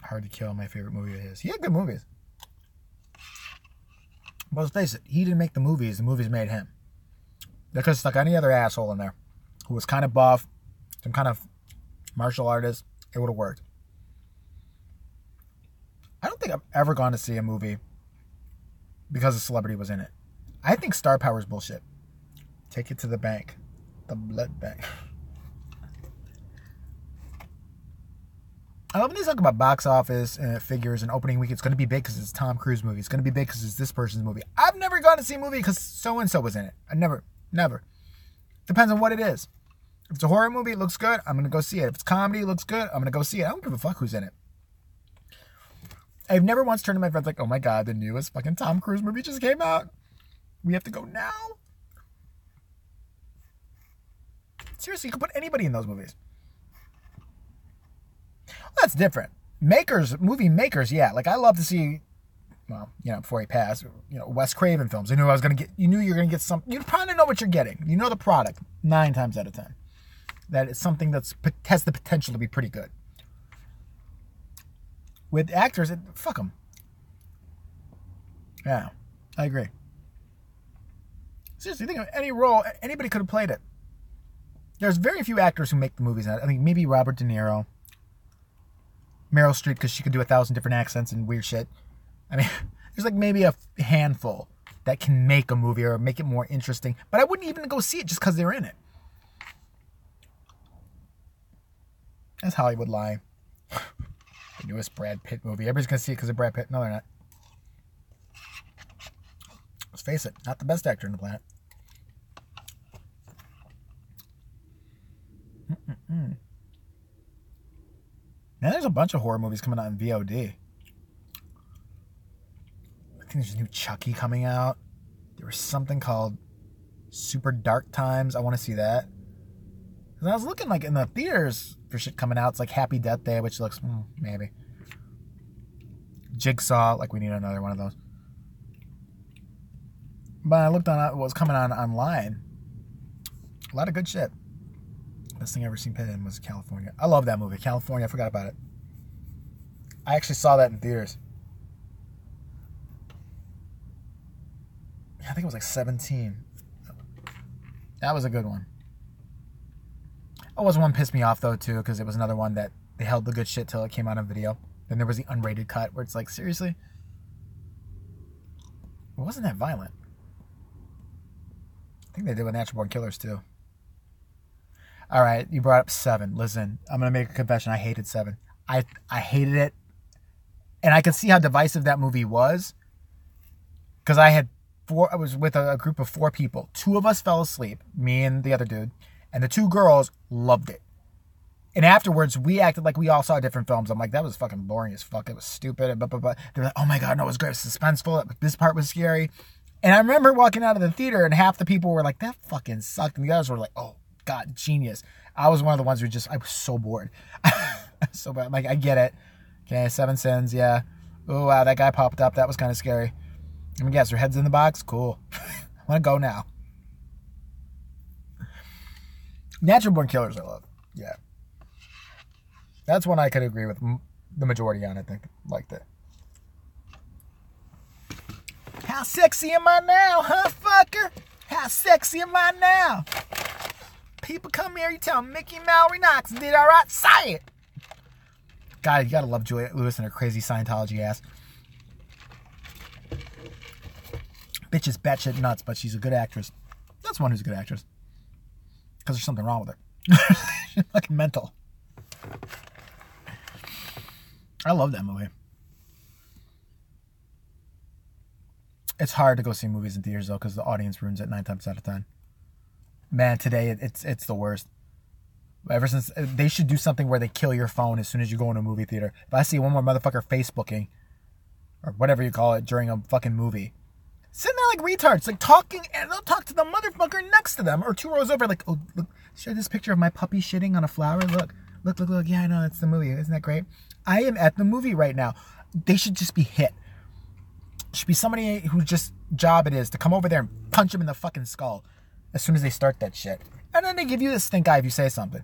Hard to Kill, my favorite movie of his. He had good movies. But let's face it, he didn't make the movies made him. They could have stuck any other asshole in there who was kind of buff, some kind of martial artist. It would have worked. I don't think I've ever gone to see a movie because a celebrity was in it. I think star power is bullshit. Take it to the bank. The blood bank. I love when they talk about box office figures and opening week. It's going to be big because it's a Tom Cruise movie. It's going to be big because it's this person's movie. I've never gone to see a movie because so-and-so was in it. I never. Depends on what it is. If it's a horror movie, it looks good, I'm going to go see it. If it's comedy, it looks good, I'm going to go see it. I don't give a fuck who's in it. I've never once turned to my friends like, oh my God, the newest fucking Tom Cruise movie just came out. We have to go now? Seriously, you can put anybody in those movies. Well, that's different. Movie makers, yeah. Like, I love to see, well, before he passed, Wes Craven films. You knew you're going to get some, you probably know what you're getting. You know the product 9 times out of 10. That it's something that has the potential to be pretty good. With actors, fuck them. Yeah, I agree. Seriously, think of any role, anybody could have played it. There's very few actors who make the movies. I think maybe Robert De Niro, Meryl Streep, because she could do 1,000 different accents and weird shit. I mean, there's like maybe a handful that can make a movie or make it more interesting. But I wouldn't even go see it just because they're in it. That's Hollywood lying. The newest Brad Pitt movie. Everybody's going to see it because of Brad Pitt. No, they're not. Let's face it, not the best actor on the planet. Now there's a bunch of horror movies coming out in VOD. I think there's a new Chucky coming out. There was something called Super Dark Times. I want to see that. Because I was looking like in the theaters for shit coming out. It's like Happy Death Day, which looks, maybe. Jigsaw, like we need another one of those. But I looked on what was coming on online. A lot of good shit. Best thing I ever seen put in was California. I love that movie. California, I forgot about it. I actually saw that in theaters. I think it was like 17. That was a good one. Oh, was one pissed me off though too, because it was another one that they held the good shit till it came out on video. Then there was the unrated cut where it's like, seriously? It wasn't that violent. I think they did with Natural Born Killers too. All right, you brought up 7. Listen, I'm going to make a confession. I hated 7. I hated it. And I could see how divisive that movie was. Because I was with a group of 4 people. 2 of us fell asleep, me and the other dude. And the 2 girls loved it. And afterwards, we acted like we all saw different films. I'm like, that was fucking boring as fuck. It was stupid. They're like, oh my God, no, it was great. It was suspenseful. This part was scary. And I remember walking out of the theater and half the people were like, that fucking sucked. And the others were like, oh, God, genius. I was one of the ones I was so bored. So bad. I'm like, I get it. Okay, 7 sins, yeah. Oh, wow, that guy popped up. That was kind of scary. Let me guess, her head's in the box? Cool. I want to go now. Natural Born Killers I love. Yeah. That's one I could agree with the majority on, I think. Liked it. How sexy am I now, huh, fucker? How sexy am I now? People come here, you tell them Mickey Mallory Knox did all right. Say it. God, you gotta love Juliette Lewis and her crazy Scientology ass. Bitch is batshit nuts, but she's a good actress. That's one who's a good actress. Because there's something wrong with her. She's fucking mental. I love that movie. It's hard to go see movies in theaters, though, because the audience ruins it 9 times out of 10. Man, today, it's the worst. Ever since, they should do something where they kill your phone as soon as you go in a movie theater. If I see one more motherfucker Facebooking, or whatever you call it, during a fucking movie, sitting there like retards, like talking, and they'll talk to the motherfucker next to them, or 2 rows over, like, oh, look, share this picture of my puppy shitting on a flower. Look. Yeah, I know, that's the movie. Isn't that great? I am at the movie right now. They should just be hit. Should be somebody whose just job it is to come over there and punch him in the fucking skull as soon as they start that shit. And then they give you the stink eye if you say something.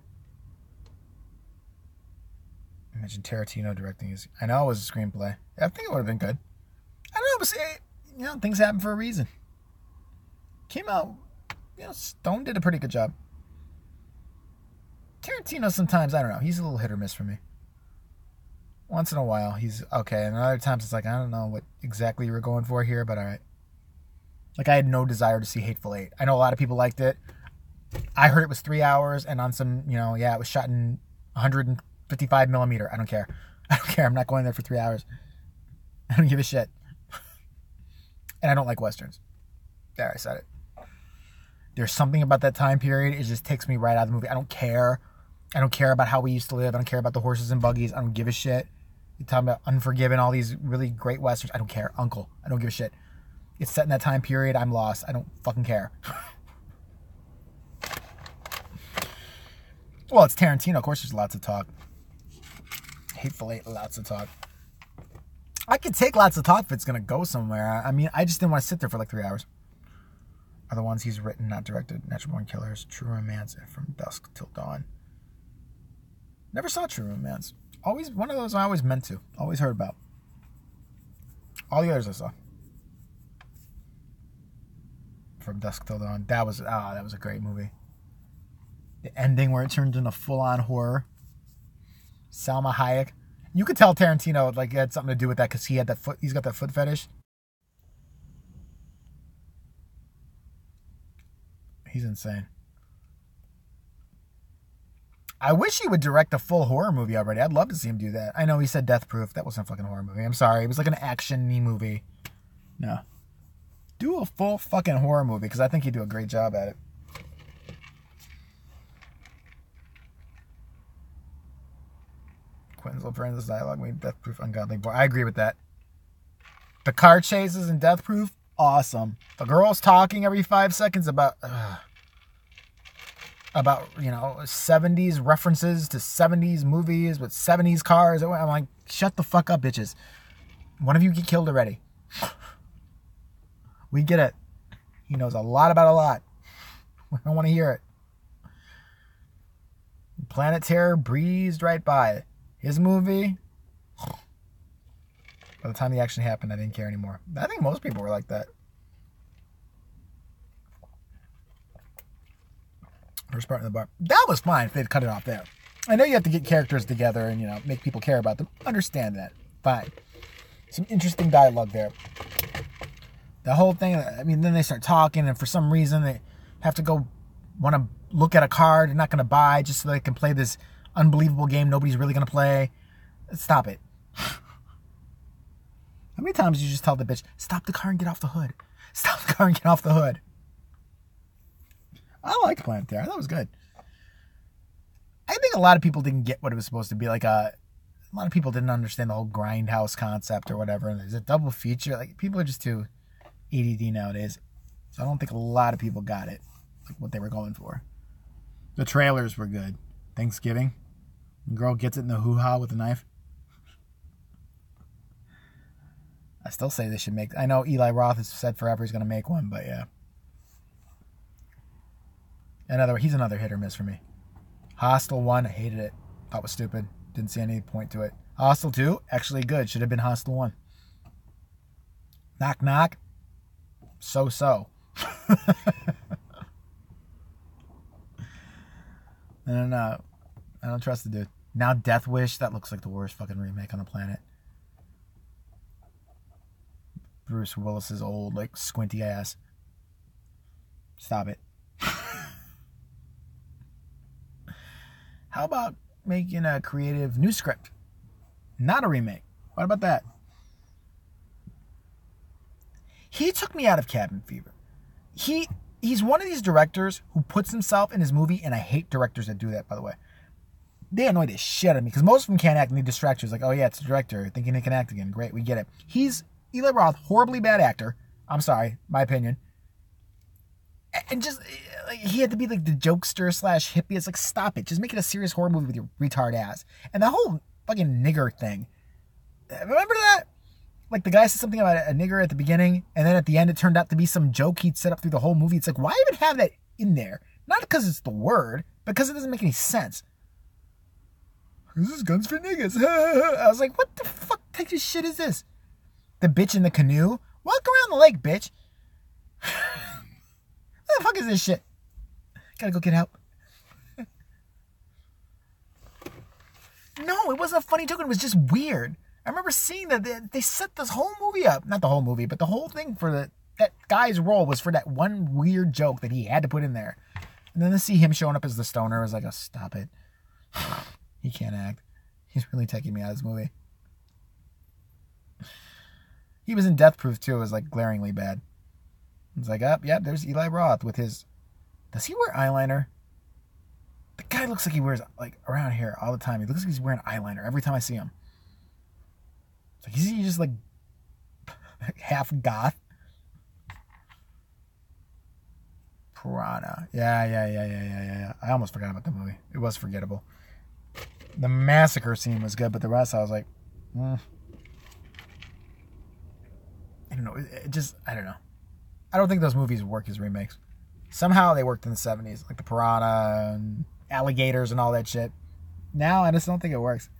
Imagine Tarantino directing his... I know it was a screenplay. I think it would have been good. I don't know, but things happen for a reason. Came out... Stone did a pretty good job. Tarantino sometimes, I don't know, he's a little hit or miss for me. Once in a while, he's okay. And other times, it's like, I don't know what exactly you were going for here, but all right. Like, I had no desire to see Hateful Eight. I know a lot of people liked it. I heard it was 3 hours, and on some, it was shot in 155 millimeter. I don't care. I'm not going there for 3 hours. I don't give a shit. And I don't like Westerns. There, I said it. There's something about that time period. It just takes me right out of the movie. I don't care. I don't care about how we used to live. I don't care about the horses and buggies. I don't give a shit. You're talking about Unforgiven, all these really great Westerns. I don't care. Uncle. I don't give a shit. It's set in that time period. I'm lost. I don't fucking care. Well, it's Tarantino. Of course, there's lots of talk. Hateful Eight, lots of talk. I could take lots of talk if it's going to go somewhere. I mean, I just didn't want to sit there for like 3 hours. Are the ones he's written, not directed. Natural Born Killers, True Romance, and From Dusk Till Dawn. Never saw True Romance. Always one of those I always meant to. Always heard about. All the others I saw. From Dusk Till Dawn. That was a great movie. The ending where it turned into full-on horror. Salma Hayek. You could tell Tarantino had something to do with that because he had that foot. He's got that foot fetish. He's insane. I wish he would direct a full horror movie already. I'd love to see him do that. I know he said Death Proof. That wasn't a fucking horror movie. I'm sorry. It was like an action-y movie. No. Do a full fucking horror movie because I think he'd do a great job at it. Quentin's Francis dialogue made Death Proof ungodly boring. I agree with that. The car chases in Death Proof, awesome. The girls talking every 5 seconds about 70s references to 70s movies with 70s cars. I'm like, shut the fuck up, bitches. One of you get killed already. We get it. He knows a lot about a lot. I don't want to hear it. Planet Terror breezed right by. His movie, by the time the action happened, I didn't care anymore. I think most people were like that. First part in the bar. That was fine if they'd cut it off there. I know you have to get characters together and, make people care about them. Understand that. Fine. Some interesting dialogue there. The whole thing, then they start talking, and for some reason they have to go want to look at a card they're not going to buy just so they can play this unbelievable game nobody's really going to play. Stop it. How many times do you just tell the bitch, stop the car and get off the hood? Stop the car and get off the hood. I liked Planet Terror. That was good. I think a lot of people didn't get what it was supposed to be. Like, a lot of people didn't understand the whole grindhouse concept or whatever. And there's a double feature. Like, people are just too ADD nowadays. So I don't think a lot of people got it. Like, what they were going for. The trailers were good. Thanksgiving. The girl gets it in the hoo-ha with a knife. I still say they should make... I know Eli Roth has said forever he's going to make one, but yeah. He's another hit or miss for me. Hostel 1, I hated it. Thought it was stupid. Didn't see any point to it. Hostel 2, actually good. Should have been Hostel 1. Knock Knock, so-so. I don't trust the dude. Now Death Wish, that looks like the worst fucking remake on the planet. Bruce Willis's old, like, squinty ass. Stop it. How about making a creative new script? Not a remake. What about that? He took me out of Cabin Fever. He's one of these directors who puts himself in his movie, and I hate directors that do that, by the way. They annoy the shit out of me, because most of them can't act, and they distract you. It's like, oh yeah, it's a director, thinking he can act again. Great, we get it. He's Eli Roth, horribly bad actor. I'm sorry, my opinion. And just, like, he had to be like the jokester / hippie. It's like, stop it. Just make it a serious horror movie with your retard ass. And the whole fucking nigger thing. Remember that? Like, the guy said something about a nigger at the beginning, and then at the end it turned out to be some joke he'd set up through the whole movie. It's like, why even have that in there? Not because it's the word, but because it doesn't make any sense. This is guns for niggas. I was like, what the fuck type of shit is this? The bitch in the canoe? Walk around the lake, bitch. What the fuck is this shit? Gotta go get help. No, it wasn't a funny joke. It was just weird. I remember seeing that they set this whole movie up. Not the whole movie, but the whole thing for that guy's role was for that one weird joke that he had to put in there. And then to see him showing up as the stoner, I was like, oh, stop it. He can't act. He's really taking me out of this movie. He was in Death Proof, too. It was, like, glaringly bad. It's like, yeah, there's Eli Roth with his... Does he wear eyeliner? The guy looks like he wears, like, around here all the time. He looks like he's wearing eyeliner every time I see him. It's like, is he just, like, half goth? Piranha. Yeah. I almost forgot about the movie. It was forgettable. The massacre scene was good, but the rest I was like, I don't know. I don't know. I don't think those movies work as remakes. Somehow they worked in the 70s, like the Piranha and alligators and all that shit. Now I just don't think it works.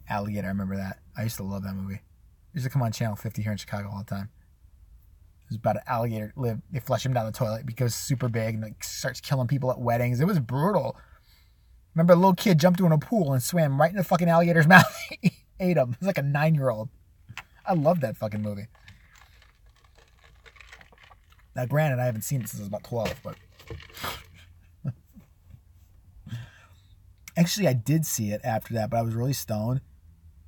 Alligator, I remember that. I used to love that movie. It used to come on Channel 50 here in Chicago all the time. It was about an alligator live. They flush him down the toilet because super big and like starts killing people at weddings. It was brutal. Remember a little kid jumped in a pool and swam right in the fucking alligator's mouth. Ate him. It was like a 9-year-old. I love that fucking movie. Now, granted, I haven't seen it since I was about 12, but... Actually, I did see it after that, but I was really stoned.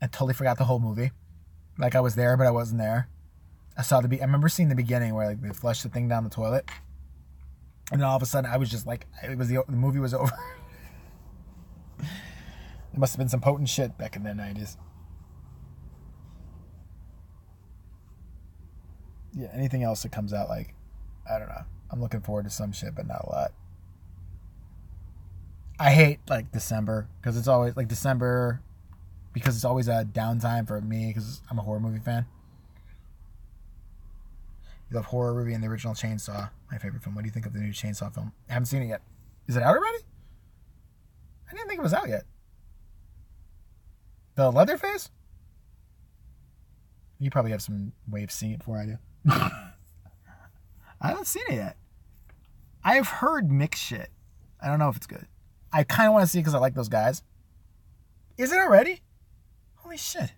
I totally forgot the whole movie. Like, I was there, but I wasn't there. I remember seeing the beginning where, like, they flushed the thing down the toilet. And then all of a sudden, I was just like... The movie was over. There must have been some potent shit back in the 90s. Yeah, anything else that comes out, like, I don't know. I'm looking forward to some shit, but not a lot. I hate, like, December, because it's always, like, December, because it's always a downtime for me, because I'm a horror movie fan. You love horror movie and the original Chainsaw, my favorite film. What do you think of the new Chainsaw film? I haven't seen it yet. Is it out already? I didn't think it was out yet. The Leatherface? You probably have some way of seeing it before I do. I haven't seen it yet. I've heard mixed shit. I don't know if it's good. I kind of want to see it because I like those guys. Is it already? Holy shit.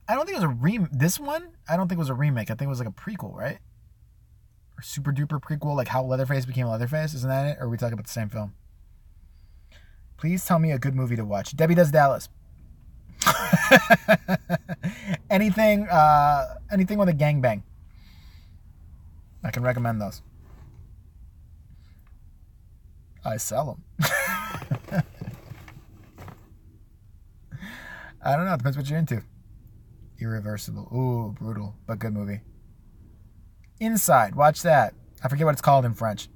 I don't think it was this one, I don't think it was a remake. I think it was like a prequel, right? Or super duper prequel, like how Leatherface became Leatherface. Isn't that it? Or are we talking about the same film? Please tell me a good movie to watch. Debbie Does Dallas. anything with a gangbang. I can recommend those. I sell them. I don't know. It depends what you're into. Irreversible. Ooh, brutal, but good movie. Inside. Watch that. I forget what it's called in French.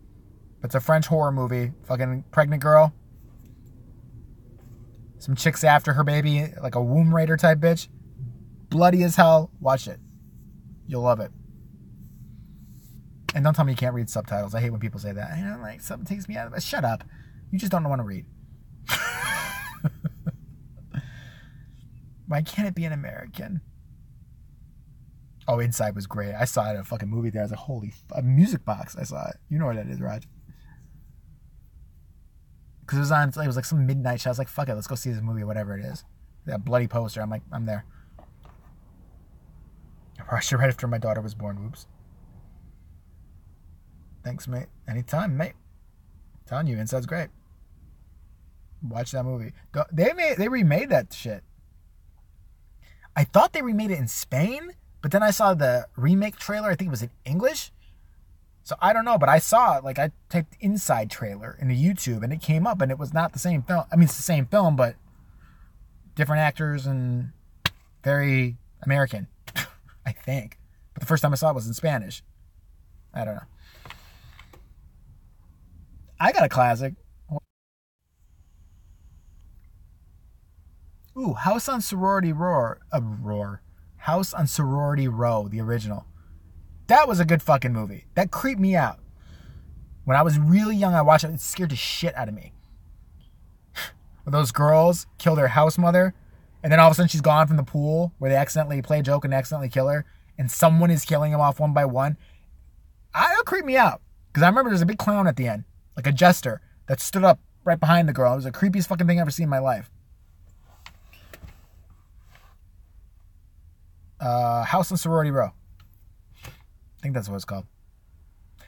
It's a French horror movie. Fucking pregnant girl. Some chicks after her baby, like a womb raider type bitch. Bloody as hell. Watch it. You'll love it. And don't tell me you can't read subtitles. I hate when people say that. You know, like, something takes me out of it. Shut up. You just don't want to read. Why can't it be an American? Oh, Inside was great. I saw it at a fucking movie there. I was like, holy... A music box. I saw it. You know where that is, Raj. Because it was like some midnight show. I was like, fuck it. Let's go see this movie, whatever it is. That bloody poster. I'm like, I'm there. I watched it right after my daughter was born. Whoops. Thanks, mate. Anytime, mate. I'm telling you, Inside's great. Watch that movie. They remade that shit. I thought they remade it in Spain, but then I saw the remake trailer. I think it was in English. So I don't know, but I saw it. Like, I typed Inside trailer into YouTube, and it came up, and it was not the same film. I mean, it's the same film, but different actors and very American, I think. But the first time I saw it was in Spanish. I don't know. I got a classic. Ooh, House on Sorority House on Sorority Row, the original. That was a good fucking movie. That creeped me out. When I was really young, I watched it. It scared the shit out of me. Those girls kill their house mother, and then all of a sudden she's gone from the pool where they accidentally play a joke and accidentally kill her, and someone is killing them off one by one. It'll creep me out. Because I remember there's a big clown at the end, like a jester, that stood up right behind the girl. It was the creepiest fucking thing I've ever seen in my life. House on Sorority Row. I think that's what it's called.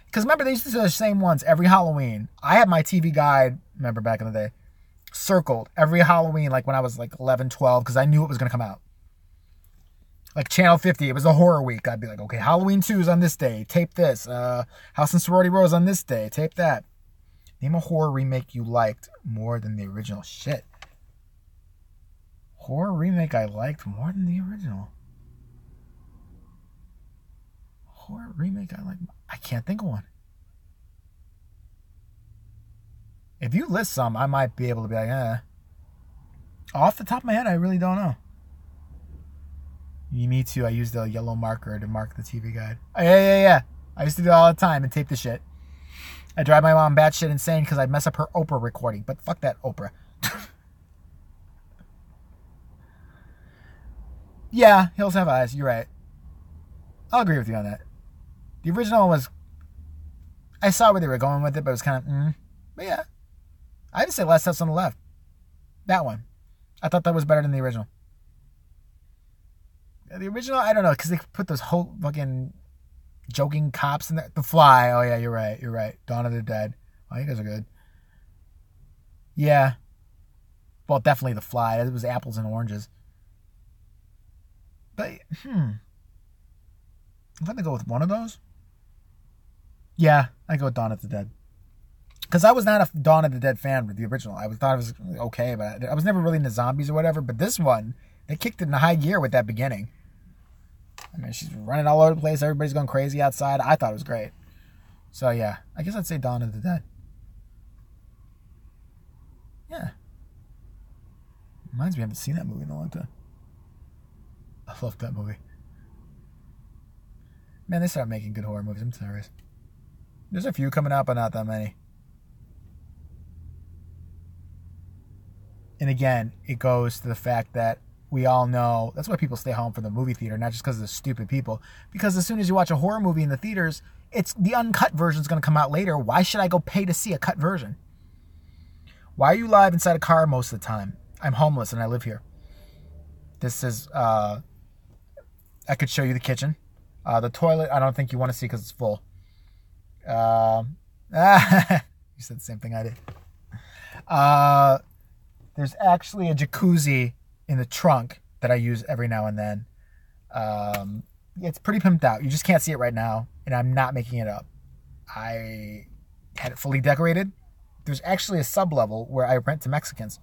Because remember, they used to do the same ones every Halloween. I had my TV guide, remember back in the day, circled every Halloween, like when I was like 11, 12, because I knew it was going to come out. Like Channel 50, it was a horror week. I'd be like, okay, Halloween 2 is on this day. Tape this. House on Sorority Row is on this day. Tape that. Name a horror remake you liked more than the original. Shit. Horror remake I liked more than the original. Horror remake I like. I can't think of one. If you list some, I might be able to be like, Off the top of my head, I really don't know. Me too. I used a yellow marker to mark the TV guide. Oh, yeah. I used to do it all the time and tape the shit. I drive my mom batshit insane because I'd mess up her Oprah recording. But fuck that Oprah. Yeah, Hills Have Eyes. You're right. I'll agree with you on that. The original was... I saw where they were going with it, but it was kind of... But yeah. I would say Last House on the Left. That one. I thought that was better than the original. The original, I don't know, because they put those whole fucking joking cops in there. The Fly. Oh, yeah, you're right. Dawn of the Dead. Oh, you guys are good. Yeah. Well, definitely The Fly. It was apples and oranges. But, if I had to go with one of those, yeah, I'd go with Dawn of the Dead. Because I was not a Dawn of the Dead fan with the original. I thought it was okay, but I was never really into zombies or whatever. But this one, they kicked it in high gear with that beginning. I mean, she's running all over the place. Everybody's going crazy outside. I thought it was great. So, yeah, I guess I'd say Dawn of the Dead. Yeah. Reminds me, I haven't seen that movie in a long time. I love that movie. Man, they start making good horror movies. I'm serious. There's a few coming out, but not that many. And again, it goes to the fact that we all know that's why people stay home from the movie theater, not just because of the stupid people. Because as soon as you watch a horror movie in the theaters, it's the uncut version is going to come out later. Why should I go pay to see a cut version? Why are you live inside a car most of the time? I'm homeless and I live here. This is, I could show you the kitchen. The toilet, I don't think you want to see because it's full. You said the same thing I did. There's actually a jacuzzi in the trunk that I use every now and then. It's pretty pimped out. You just can't see it right now, and I'm not making it up. I had it fully decorated. There's actually a sub-level where I rent to Mexicans.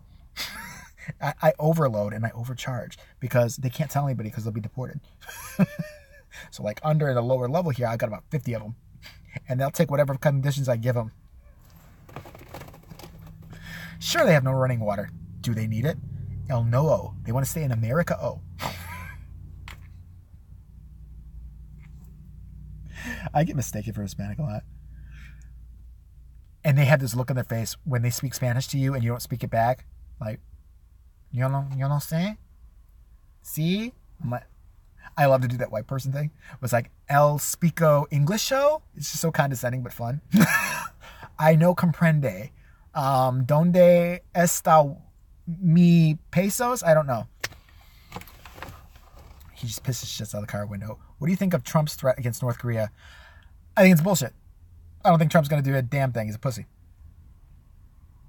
I overload and I overcharge because they can't tell anybody because they'll be deported. So like under the lower level here, I got about 50 of them. And they'll take whatever conditions I give them. Sure, they have no running water. Do they need it? El no. They want to stay in America. Oh. I get mistaken for Hispanic a lot. And they have this look on their face when they speak Spanish to you and you don't speak it back. Like, yo no sé? See? I love to do that white person thing. It was like, El Spico English show. It's just so condescending but fun. I no comprende. Donde está mi pesos? I don't know. He just pisses shits out of the car window. What do you think of Trump's threat against North Korea? I think it's bullshit. I don't think Trump's going to do a damn thing. He's a pussy.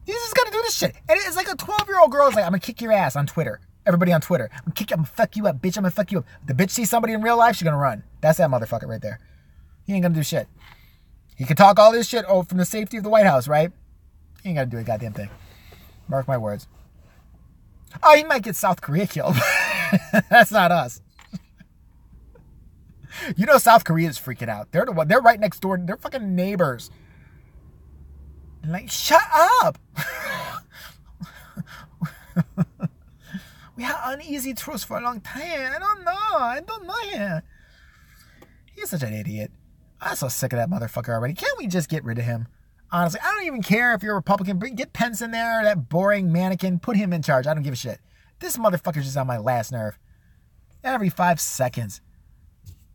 He's just going to do this shit. And it's like a 12-year-old girl is like, I'm going to kick your ass on Twitter. Everybody on Twitter. I'm going to fuck you up, bitch. I'm going to fuck you up. The bitch sees somebody in real life, she's going to run. That's that motherfucker right there. He ain't going to do shit. He can talk all this shit from the safety of the White House, right? He ain't going to do a goddamn thing. Mark my words. Oh, he might get South Korea killed. That's not us. You know South Korea is freaking out. They're the one. They're right next door. They're fucking neighbors. Like, shut up. We had uneasy truce for a long time. I don't know him. He's such an idiot. I'm so sick of that motherfucker already. Can't we just get rid of him? Honestly, I don't even care if you're a Republican. Get Pence in there, that boring mannequin. Put him in charge. I don't give a shit. This motherfucker's just on my last nerve. Every 5 seconds.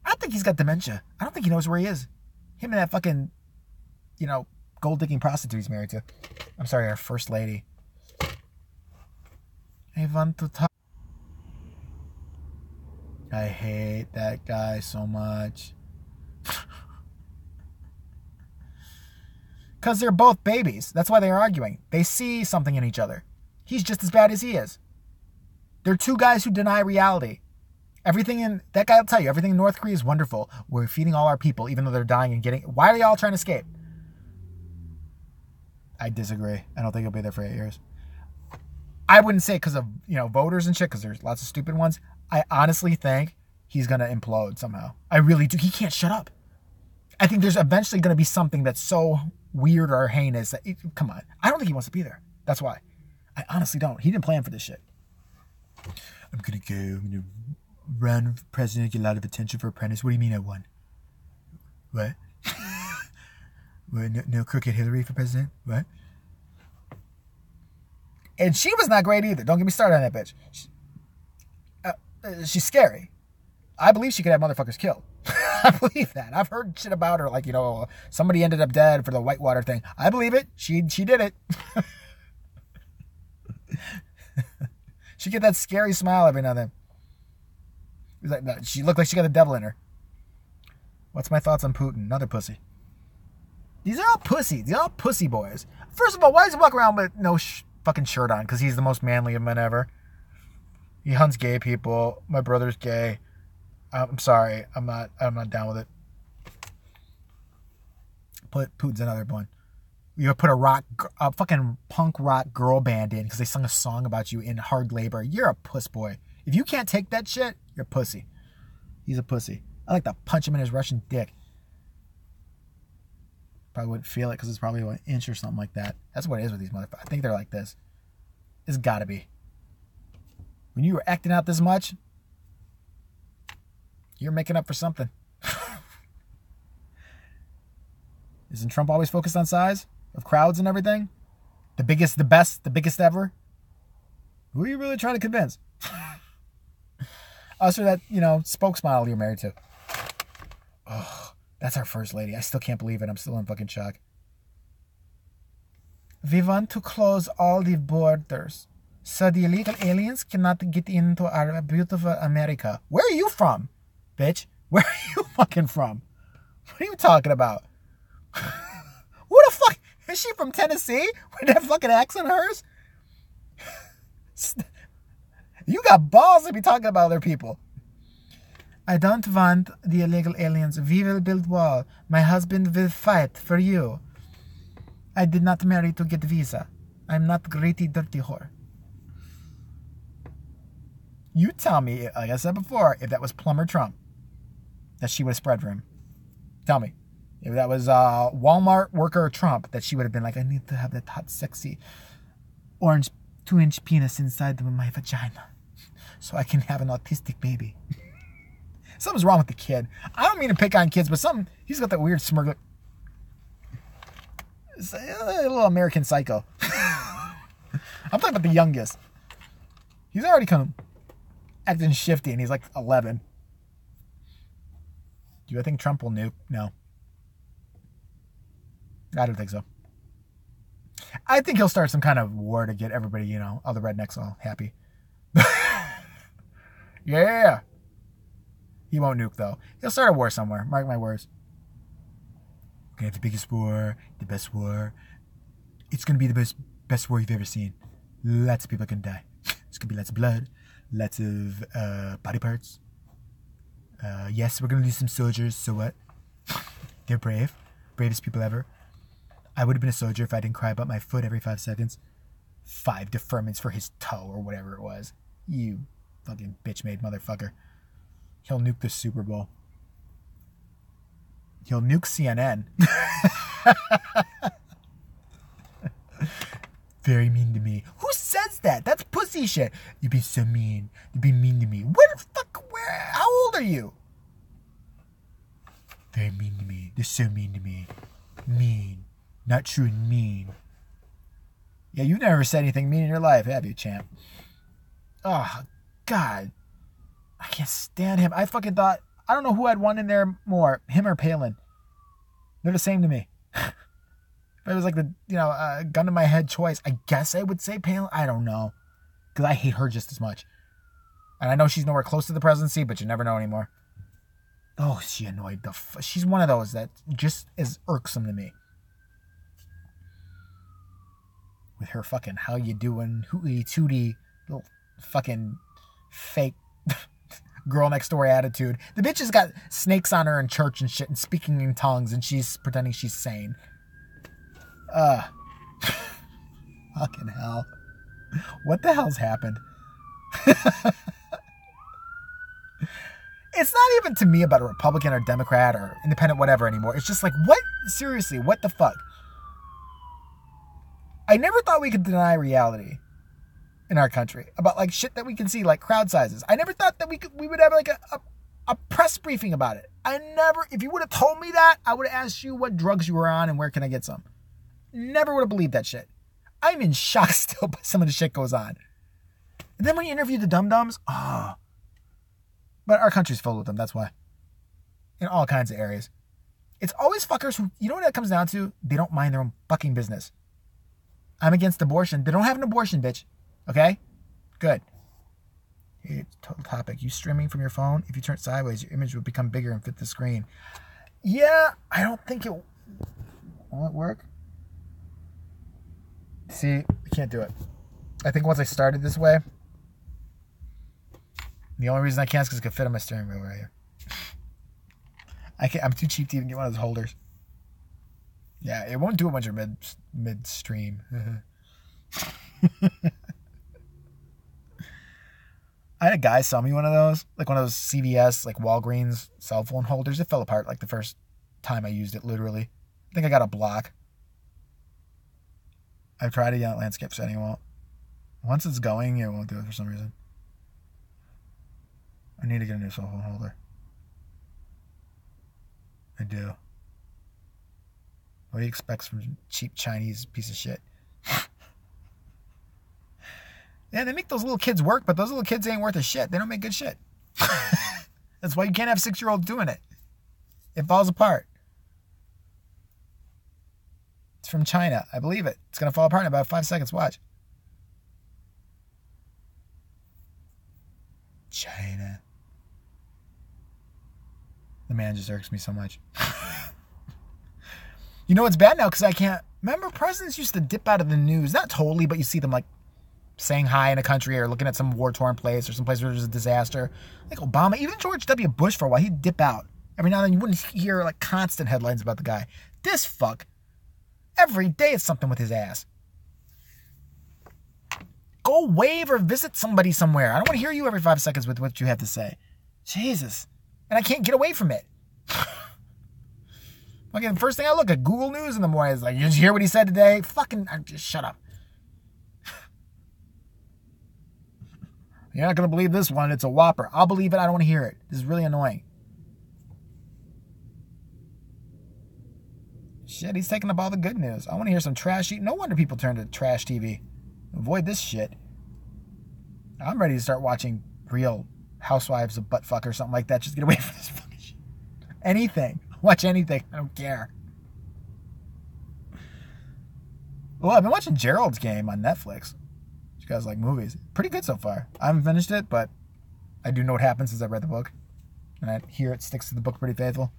I think he's got dementia. I don't think he knows where he is. Him and that fucking, gold-digging prostitute he's married to. I'm sorry, our first lady. I want to talk. I hate that guy so much. Because they're both babies. That's why they're arguing. They see something in each other. He's just as bad as he is. They're two guys who deny reality. That guy will tell you, everything in North Korea is wonderful. We're feeding all our people, even though they're dying and getting... Why are they all trying to escape? I disagree. I don't think he'll be there for 8 years. I wouldn't say because of, voters and shit, because there's lots of stupid ones. I honestly think he's going to implode somehow. I really do. He can't shut up. I think there's eventually going to be something that's so weird or heinous that... come on. I don't think he wants to be there. That's why. I honestly don't. He didn't plan for this shit. I'm going to run for president, get a lot of attention for apprentice. What do you mean I won? What? What? No crooked Hillary for president? What? And she was not great either. Don't get me started on that bitch. She's scary. I believe she could have motherfuckers killed. I believe that. I've heard shit about her, like, somebody ended up dead for the Whitewater thing. I believe it. She did it. She get that scary smile every now and then. She looked like she got the devil in her. What's my thoughts on Putin? Another pussy. These are all pussies. These are all pussy boys. First of all, why does he walk around with no fucking shirt on? Because he's the most manly of men ever. He hunts gay people. My brother's gay. I'm sorry. I'm not down with it. Putin's another one. You put a fucking punk rock girl band in because they sung a song about you in hard labor. You're a puss boy. If you can't take that shit, you're a pussy. He's a pussy. I like to punch him in his Russian dick. Probably wouldn't feel it because it's probably an inch or something like that. That's what it is with these motherfuckers. I think they're like this. It's gotta be. When you were acting out this much, you're making up for something. Isn't Trump always focused on size of crowds and everything? The biggest, the best, the biggest ever? Who are you really trying to convince? Us or that, spokesmodel you're married to. Oh, that's our first lady. I still can't believe it. I'm still in fucking shock. We want to close all the borders so the illegal aliens cannot get into our beautiful America. Where are you from, bitch? Where are you fucking from? What are you talking about? Who the fuck? Is she from Tennessee? With that fucking accent of hers? You got balls to be talking about other people. I don't want the illegal aliens. We will build wall. My husband will fight for you. I did not marry to get visa. I'm not greedy, dirty whore. You tell me, like I said before, if that was Plumber Trump, that she would have spread for him. Tell me. If that was Walmart worker Trump, that she would have been like, I need to have that hot, sexy orange 2-inch penis inside of my vagina so I can have an autistic baby. Something's wrong with the kid. I don't mean to pick on kids, but he's got that weird smirk. It's a little American Psycho. I'm talking about the youngest. He's already kind of acting shifty, and he's like 11. Do you think Trump will nuke? No. I don't think so. I think he'll start some kind of war to get everybody, all the rednecks all happy. Yeah. He won't nuke, though. He'll start a war somewhere. Mark my words. We're going to have the biggest war, the best war. It's going to be the best war you've ever seen. Lots of people are going to die. It's going to be lots of blood, lots of body parts. Yes, we're going to lose some soldiers, so what? They're brave. Bravest people ever. I would have been a soldier if I didn't cry about my foot every 5 seconds. 5 deferments for his toe or whatever it was. You fucking bitch-made motherfucker. He'll nuke the Super Bowl. He'll nuke CNN. Very mean to me. Who says that? That's pussy shit. You'd be so mean. You'd be mean to me. How old are you? Very mean to me. They're so mean to me. Mean. Not true and mean. Yeah, you've never said anything mean in your life, have you, champ? Oh, God. I can't stand him. I fucking thought, I don't know who I'd want in there more, him or Palin. They're the same to me. If it was like the, gun to my head choice, I guess I would say Palin. I don't know. Because I hate her just as much. And I know she's nowhere close to the presidency, but you never know anymore. Oh, she annoyed she's one of those that just is irksome to me. With her fucking how you doing, hooty tooty, little fucking fake girl next door attitude. The bitch has got snakes on her in church and shit and speaking in tongues, and she's pretending she's sane. Fucking hell. What the hell's happened? It's not even to me about a Republican or Democrat or independent whatever anymore. It's just like, what? Seriously, what the fuck? I never thought we could deny reality in our country about like shit that we can see, like crowd sizes. I never thought that we would have like a press briefing about it. If you would have told me that, I would have asked you what drugs you were on and where can I get some. Never would have believed that shit. I'm in shock still by some of the shit goes on. And then when you interview the dum-dums, but our country's full of them, that's why. In all kinds of areas. It's always fuckers who, you know what that comes down to? They don't mind their own fucking business. I'm against abortion. They don't have an abortion, bitch. Okay? Good. Hey, total topic. You streaming from your phone? If you turn it sideways, your image will become bigger and fit the screen. Yeah, I don't think it won't work. See, I can't do it. I think once I started this way, the only reason I can't is because it could fit on my steering wheel right here. I'm too cheap to even get one of those holders. Yeah, it won't do it when you're mid-stream. I had a guy sell me one of those, like one of those CVS, like Walgreens cell phone holders. It fell apart like the first time I used it, literally. I think I got a block. I've tried it on landscape setting, it won't. Once it's going, it won't do it for some reason. I need to get a new cell phone holder. I do. What do you expect from cheap Chinese piece of shit? Yeah, they make those little kids work, but those little kids ain't worth a shit. They don't make good shit. That's why you can't have 6-year-olds doing it. It falls apart. It's from China. I believe it. It's going to fall apart in about 5 seconds. Watch. China. The man just irks me so much. You know, it's bad now because I can't... Remember, presidents used to dip out of the news. Not totally, but you see them like saying hi in a country or looking at some war-torn place or some place where there's a disaster. Like Obama, even George W. Bush for a while, he'd dip out. Every now and then you wouldn't hear like constant headlines about the guy. This fuck. Every day it's something with his ass. Go wave or visit somebody somewhere. I don't want to hear you every 5 seconds with what you have to say. Jesus. And I can't get away from it. Fucking first thing I look at, Google News in the morning is like, did you hear what he said today? Fucking, just shut up. You're not going to believe this one. It's a Whopper. I'll believe it. I don't want to hear it. This is really annoying. Shit, he's taking up all the good news. I want to hear some trash. No wonder people turn to trash TV. Avoid this shit. I'm ready to start watching Real Housewives of Buttfuck or something like that. Just get away from this fucking shit. Anything. Watch anything. I don't care. Well, I've been watching Gerald's Game on Netflix. You guys like movies. Pretty good so far. I haven't finished it, but I do know what happens since I read the book. And I hear it sticks to the book pretty faithful.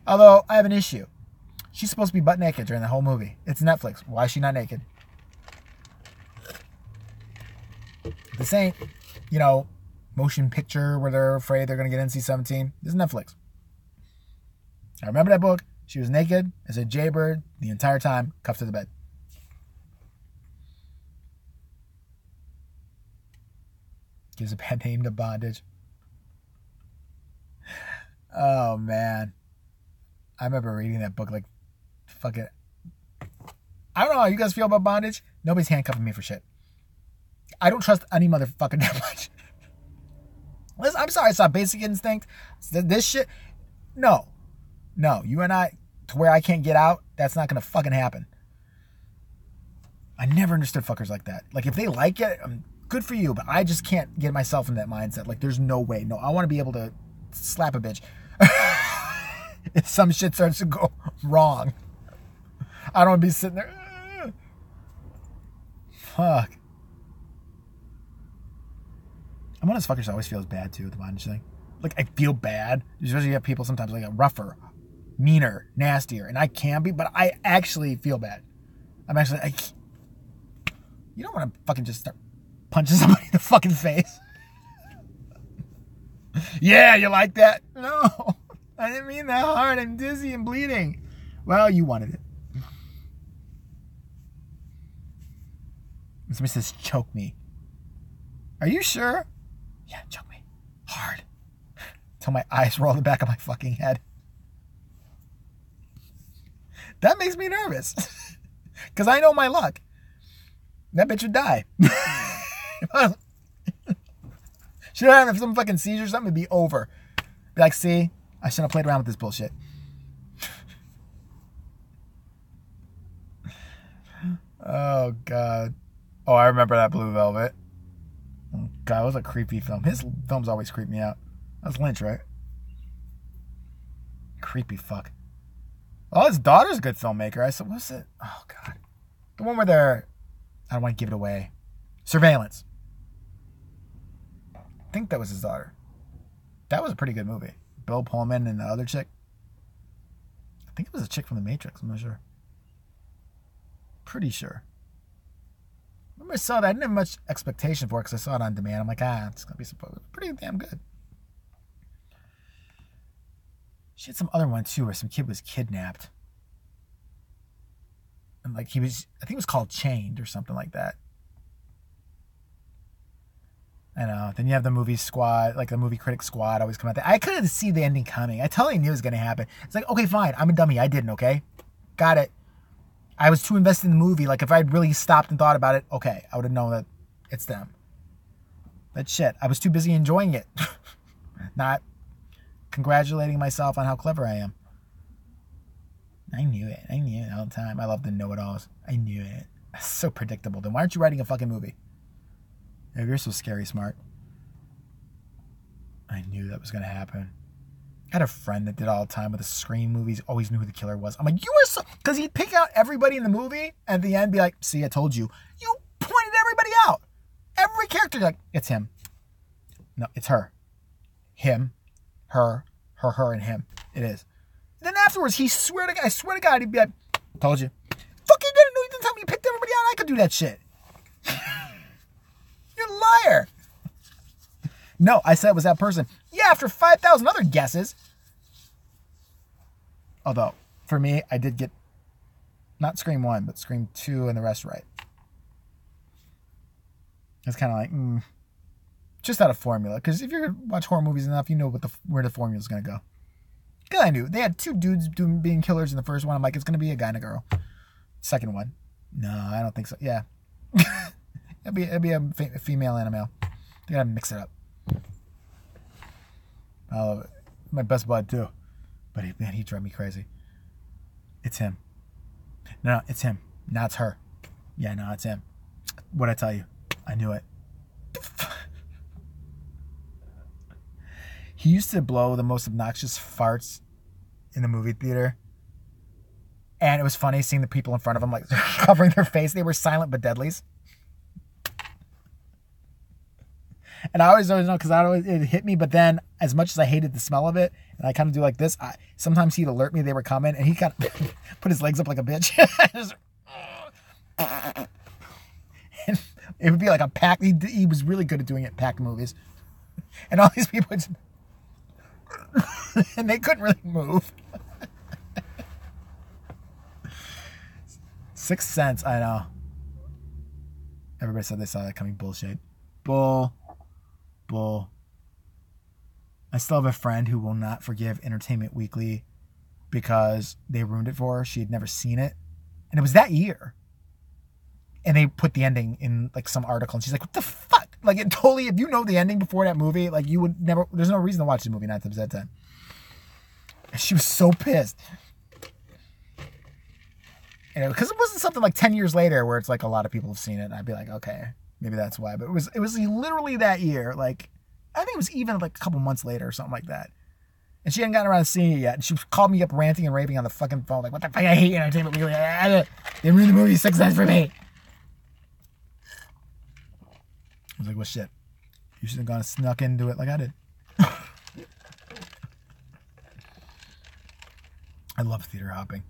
Although, I have an issue. She's supposed to be butt naked during the whole movie. It's Netflix. Why is she not naked? This ain't, motion picture where they're afraid they're going to get NC-17. This is Netflix. I remember that book. She was naked as a jaybird the entire time, cuffed to the bed. Gives a bad name to bondage. Oh, man. I remember reading that book like, fuck it. I don't know how you guys feel about bondage. Nobody's handcuffing me for shit. I don't trust any motherfucker that much. Listen, I'm sorry, I saw Basic Instinct. This shit. No. You and I, to where I can't get out, that's not going to fucking happen. I never understood fuckers like that. Like, if they like it, good for you, but I just can't get myself in that mindset. Like, there's no way. No, I want to be able to slap a bitch. If some shit starts to go wrong. I don't want to be sitting there. Fuck. I'm one of those fuckers that always feels bad too with the bondage thing. Like, I feel bad. Especially you have people sometimes like rougher, meaner, nastier. And I can be, but I actually feel bad. I'm actually, you don't want to fucking just start punching somebody in the fucking face. Yeah, you like that? No. I didn't mean that hard. I'm dizzy and bleeding. Well, you wanted it. Somebody says, choke me. Are you sure? Yeah, choke me. Hard. Till my eyes roll the back of my fucking head. That makes me nervous. Because I know my luck. That bitch would die. Should I have some fucking seizure or something? It'd be over. Be like, see? I shouldn't have played around with this bullshit. Oh, God. Oh, I remember that Blue Velvet. Oh, God, it was a creepy film. His films always creep me out. That's Lynch, right? Creepy fuck. Oh, his daughter's a good filmmaker. I said, what's it? Oh, God. The one where they're... I don't want to give it away. Surveillance. I think that was his daughter. That was a pretty good movie. Bill Pullman and the other chick. I think it was a chick from The Matrix. I'm not sure. Pretty sure. Remember I saw that. I didn't have much expectation for it because I saw it on demand. I'm like, it's going to be pretty damn good. She had some other one too where some kid was kidnapped. And like I think it was called Chained or something like that. I know. Then you have the movie squad, like the movie critic squad always come out there. I couldn't see the ending coming. I totally knew it was going to happen. It's like, okay, fine. I'm a dummy. I didn't, okay? Got it. I was too invested in the movie. Like, if I'd really stopped and thought about it, okay, I would have known that it's them. But shit, I was too busy enjoying it. Not congratulating myself on how clever I am. I knew it. I knew it all the time. I love the know-it-alls. I knew it. That's so predictable. Then why aren't you writing a fucking movie? If you're so scary smart. I knew that was going to happen. I had a friend that did all the time with the Scream movies, always knew who the killer was. I'm like, you were so... Because he'd pick out everybody in the movie, and at the end be like, see, I told you. You pointed everybody out. Every character, like, it's him. No, it's her. Him. Her, and him. It is. Then afterwards, I swear to God, he'd be like, told you. Fuck, you didn't know. You didn't tell me you picked everybody out. I could do that shit. You're a liar. No, I said it was that person. Yeah, after 5,000 other guesses. Although, for me, I did get not Scream 1, but Scream 2 and the rest right. It's kind of like, just out of formula. Because if you watch horror movies enough, you know where the formula's going to go. Because I knew. They had two dudes being killers in the first one. I'm like, it's going to be a guy and a girl. Second one. No, I don't think so. Yeah. It'd be a female and a male. You gotta mix it up. I love it. My best bud too, but he drove me crazy. It's him. No, it's him. Now it's her. Yeah, no, it's him. What'd I tell you? I knew it. He used to blow the most obnoxious farts in the movie theater. And it was funny seeing the people in front of him like covering their face. They were silent but deadlies. And I always know because it hit me. But then, as much as I hated the smell of it, and I kind of do like this, sometimes he'd alert me they were coming, and he kind of put his legs up like a bitch. And it would be like a pack. He was really good at doing it in packed movies. And all these people, and they couldn't really move. Sixth Sense, I know. Everybody said they saw that coming. Bullshit. Bull. I still have a friend who will not forgive Entertainment Weekly because they ruined it for her. She had never seen it. And it was that year. And they put the ending in like some article. And she's like, what the fuck? Like, it totally, if you know the ending before that movie, like you would never, there's no reason to watch the movie 9 times out of 10. And she was so pissed. Because it wasn't something like 10 years later where it's like a lot of people have seen it. And I'd be like, okay, maybe that's why. But it was literally that year. Like, I think it was even like a couple months later or something like that. And she hadn't gotten around to seeing it yet. And she called me up ranting and raving on the fucking phone. Like, what the fuck? I hate Entertainment Weekly. They ruined the movie 6 times for me. I was like, well, shit. You should have gone and snuck into it like I did. I love theater hopping.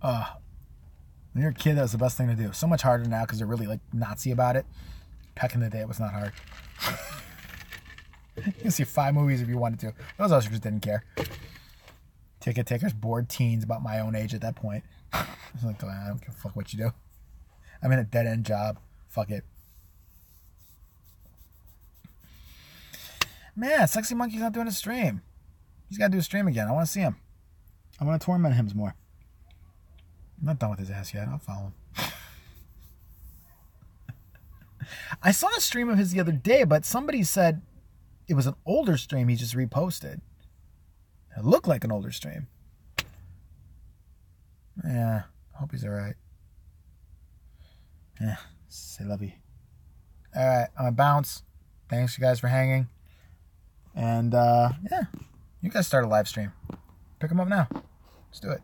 When you're a kid, that was the best thing to do. So much harder now because they're really like Nazi about it. Back in the day, it was not hard. You can see 5 movies if you wanted to. Those others just didn't care. Ticket takers, bored teens about my own age at that point. I was like, I don't give a fuck what you do. I'm in a dead-end job. Fuck it. Man, Sexy Monkey's not doing a stream. He's got to do a stream again. I want to see him. I want to torment him some more. I'm not done with his ass yet. I'll follow him. I saw a stream of his the other day, but somebody said it was an older stream he just reposted. It looked like an older stream. Yeah, hope he's alright. Yeah, c'est la vie. Alright, I'm gonna bounce. Thanks you guys for hanging. And yeah, you guys start a live stream. Pick them up now. Let's do it.